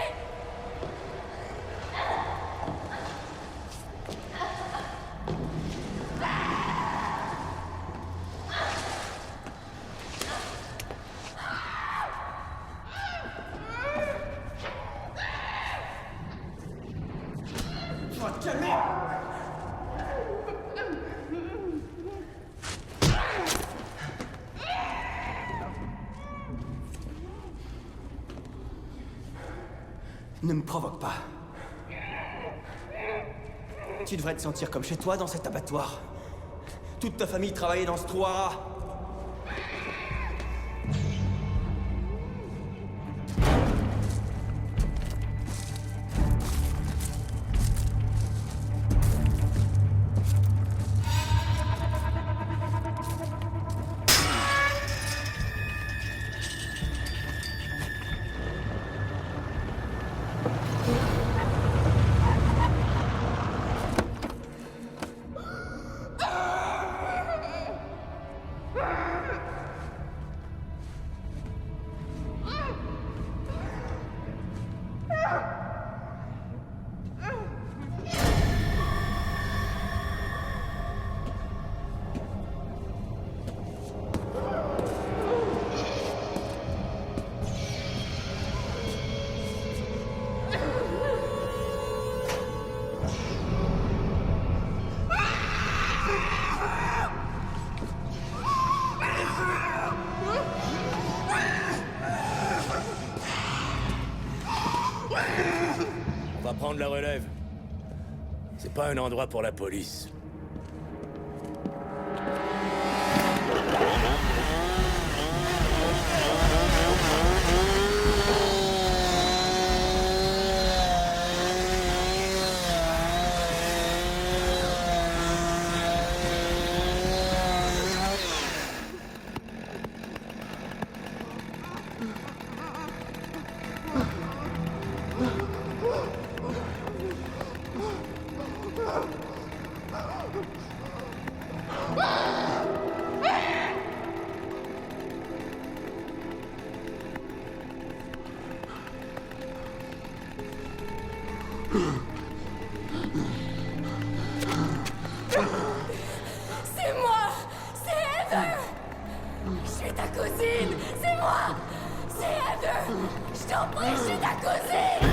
Tu vas te calmer! Ne me provoque pas. Tu devrais te sentir comme chez toi dans cet abattoir. Toute ta famille travaillait dans ce trou à rats. On va prendre la relève. C'est pas un endroit pour la police. C'est moi! C'est Heather! Je suis ta cousine! C'est moi! C'est Heather! Je t'en prie, je suis ta cousine!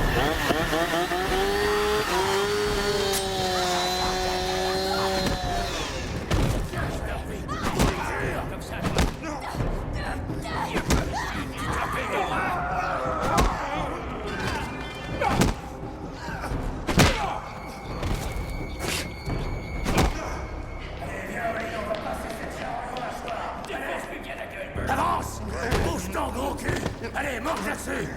Avance! Bouge ton gros cul! Allez, monte là-dessus!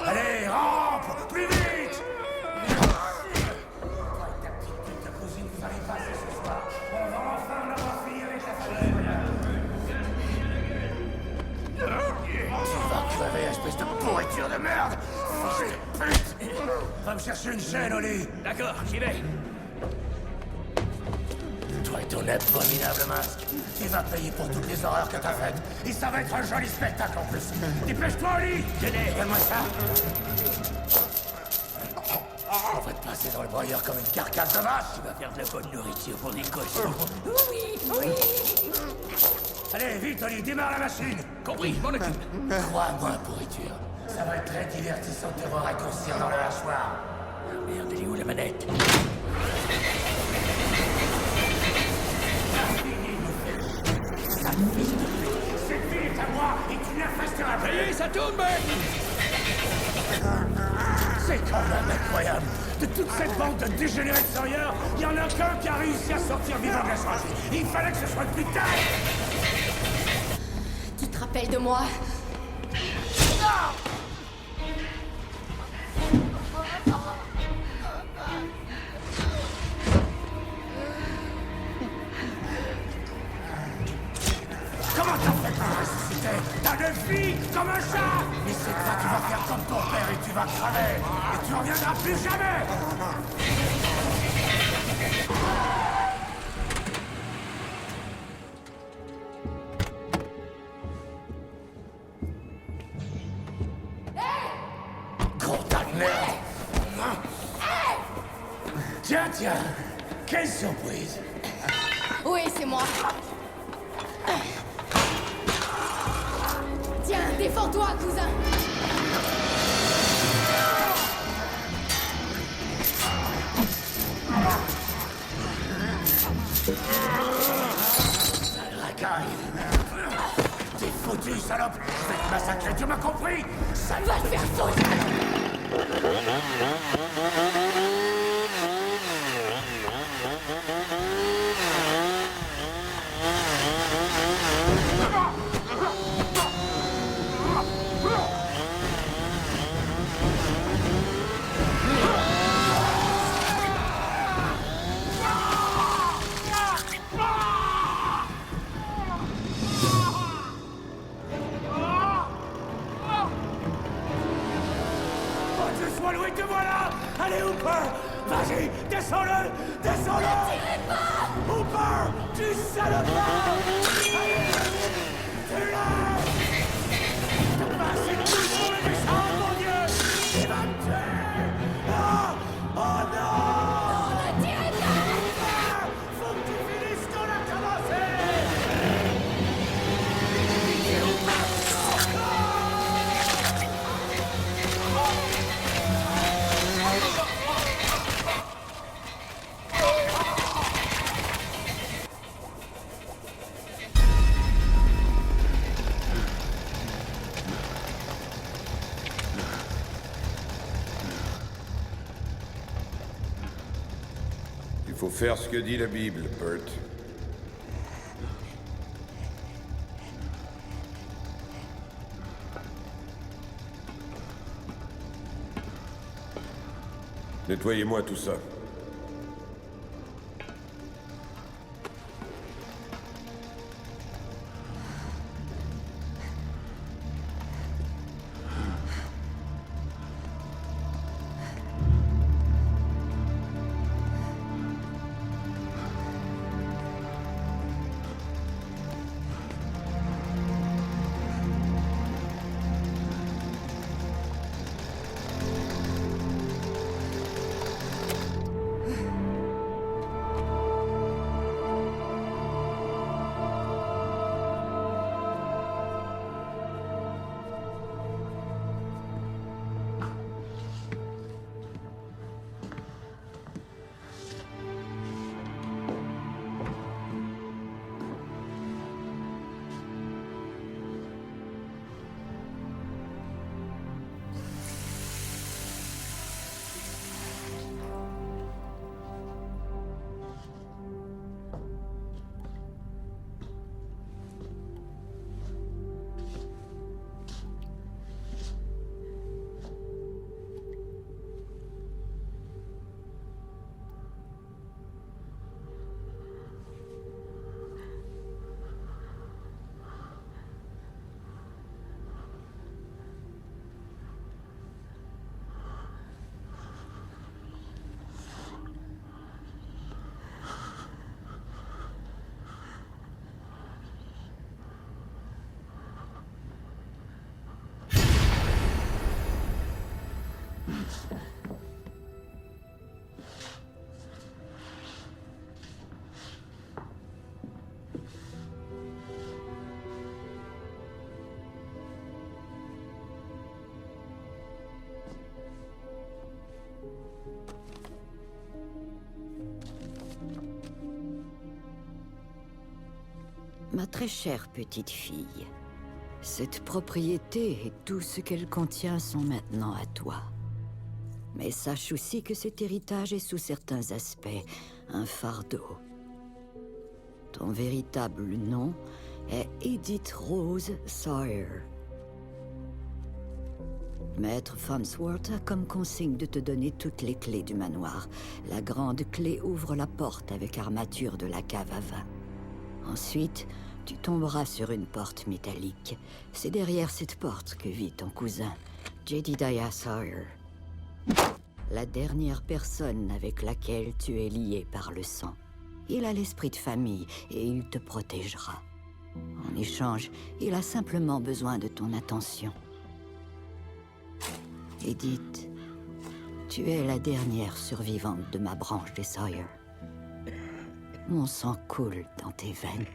Allez, rampe! Plus vite! Tu vas crever, espèce de pourriture de merde! Fils de pute! Va me chercher une chaîne, Oli! D'accord, j'y vais. Toi et ton Ton abominable masque. Tu vas payer pour toutes les horreurs que t'as faites. Et ça va être un joli spectacle en plus. Dépêche-toi, Oli. Tenez, donne-moi ça. On va te passer dans le broyeur comme une carcasse de vache. Tu vas faire de la bonne nourriture pour des cochons. Oui. Allez, vite, Oli, démarre la machine. Compris, je m'en occupe. Crois-moi, pourriture. Ça va être très divertissant de te raccourcir dans le hachoir. Ah, merde, elle est où la manette? Cette ville est à moi et tu n'infesteras plus. Ça y est, ça tourne, mec. C'est quand même incroyable. De toute cette bande de dégénérés de Sawyer, il n'y en a qu'un qui a réussi à sortir vivant de la changée. Il fallait que ce soit le plus tard. Tu te rappelles de moi? Comment t'as fait pour ressusciter? T'as une vie comme un chat. Mais c'est toi qui vas faire comme ton père et tu vas crever. Et tu reviendras plus jamais. Gros tas de merde. Tiens. Quelle surprise. Oui, c'est moi. Tiens, défends-toi, cousin. Sale racaille. T'es foutu, salope. Je vais te massacrer, tu m'as compris? Ça va te faire foutre. Walou, te voilà. Allez, Hooper. Vas-y, descends-le. Descends-le. Ne tirez pas. Hooper, tu salopard. Allez, tue-le. T'as pas assez de couilles pour le méchant, mon Dieu. Il va me tuer. Ah. Oh non. Non, ne tirez pas. Faut que tu finisses ce qu'on a commencé. Il faut faire ce que dit la Bible, Bert. Nettoyez-moi tout ça. Ma très chère petite fille, cette propriété et tout ce qu'elle contient sont maintenant à toi. Mais sache aussi que cet héritage est sous certains aspects un fardeau. Ton véritable nom est Edith Rose Sawyer. Maître Farnsworth a comme consigne de te donner toutes les clés du manoir. La grande clé ouvre la porte avec armature de la cave à vin. Ensuite, tu tomberas sur une porte métallique. C'est derrière cette porte que vit ton cousin, Jedediah Sawyer. La dernière personne avec laquelle tu es lié par le sang. Il a l'esprit de famille et il te protégera. En échange, il a simplement besoin de ton attention. Edith, tu es la dernière survivante de ma branche des Sawyer. Mon sang coule dans tes veines.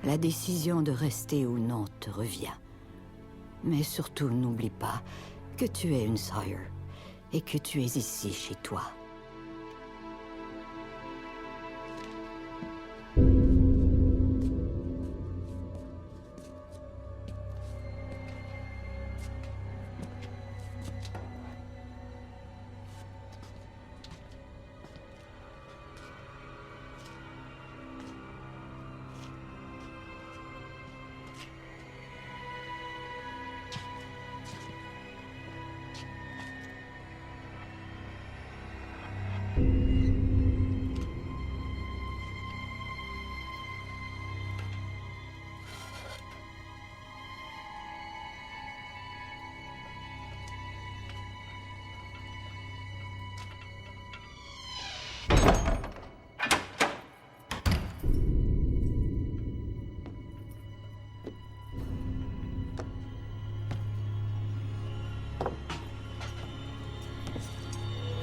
La décision de rester ou non te revient. Mais surtout, n'oublie pas que tu es une Sawyer et que tu es ici chez toi.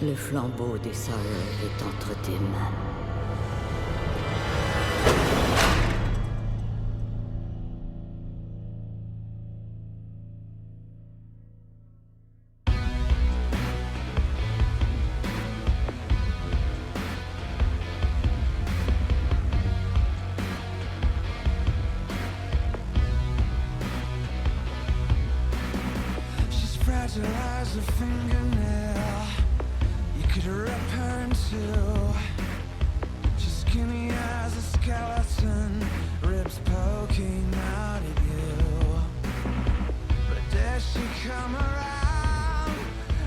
Le flambeau des Sawyer est entre tes mains. She's fragile as a fingernail. You could rip her in two. She's skinny as a skeleton, ribs poking out at you. But does she come around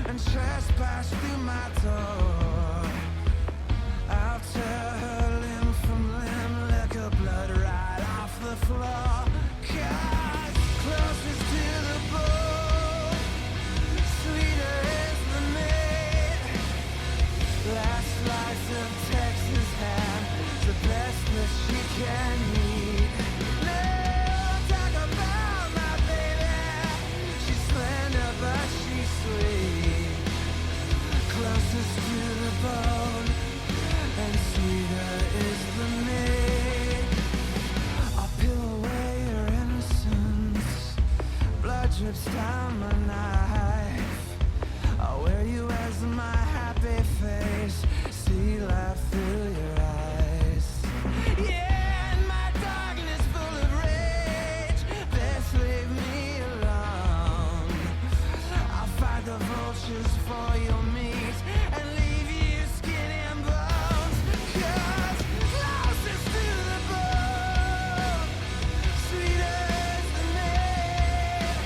and trespass through my door? I'll tear her limb from limb, lick her blood right off the floor. 'Cause closest to the bone, sweeter is the meat. Last slice of Texas ham, the best that she can eat. No, talk about my baby. She's slender but she's sweet. Closest to the bone, and sweeter is the meat. I'll peel away your innocence. Blood drips down my knife. I'll wear you as my happy face. See life through your eyes. Yeah, and my darkness full of rage. Best leave me alone. I'll fight the vultures for your meat and leave you skin and bones. 'Cause closest to the bone, sweeter is the meat.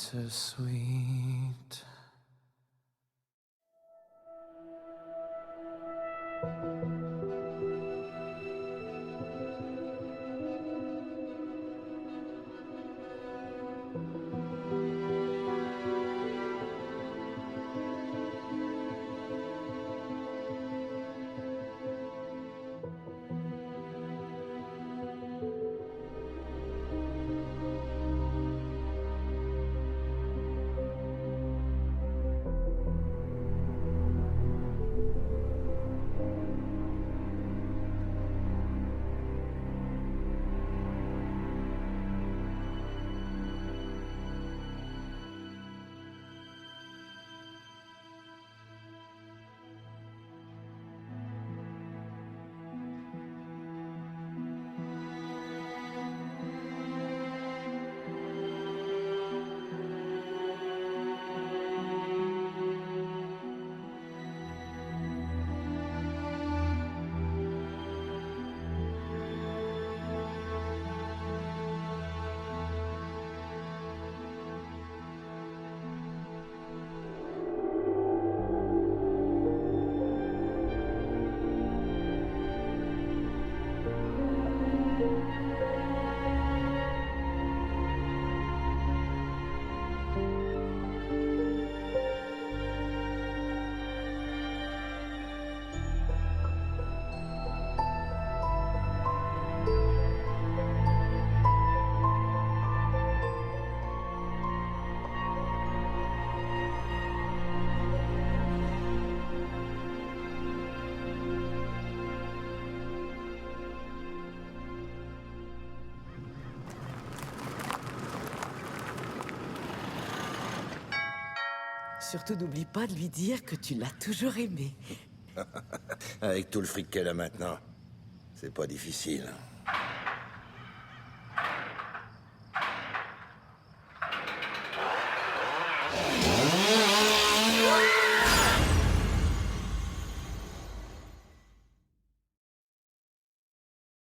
bittersweet. Surtout, n'oublie pas de lui dire que tu l'as toujours aimé. Avec tout le fric qu'elle a maintenant, c'est pas difficile.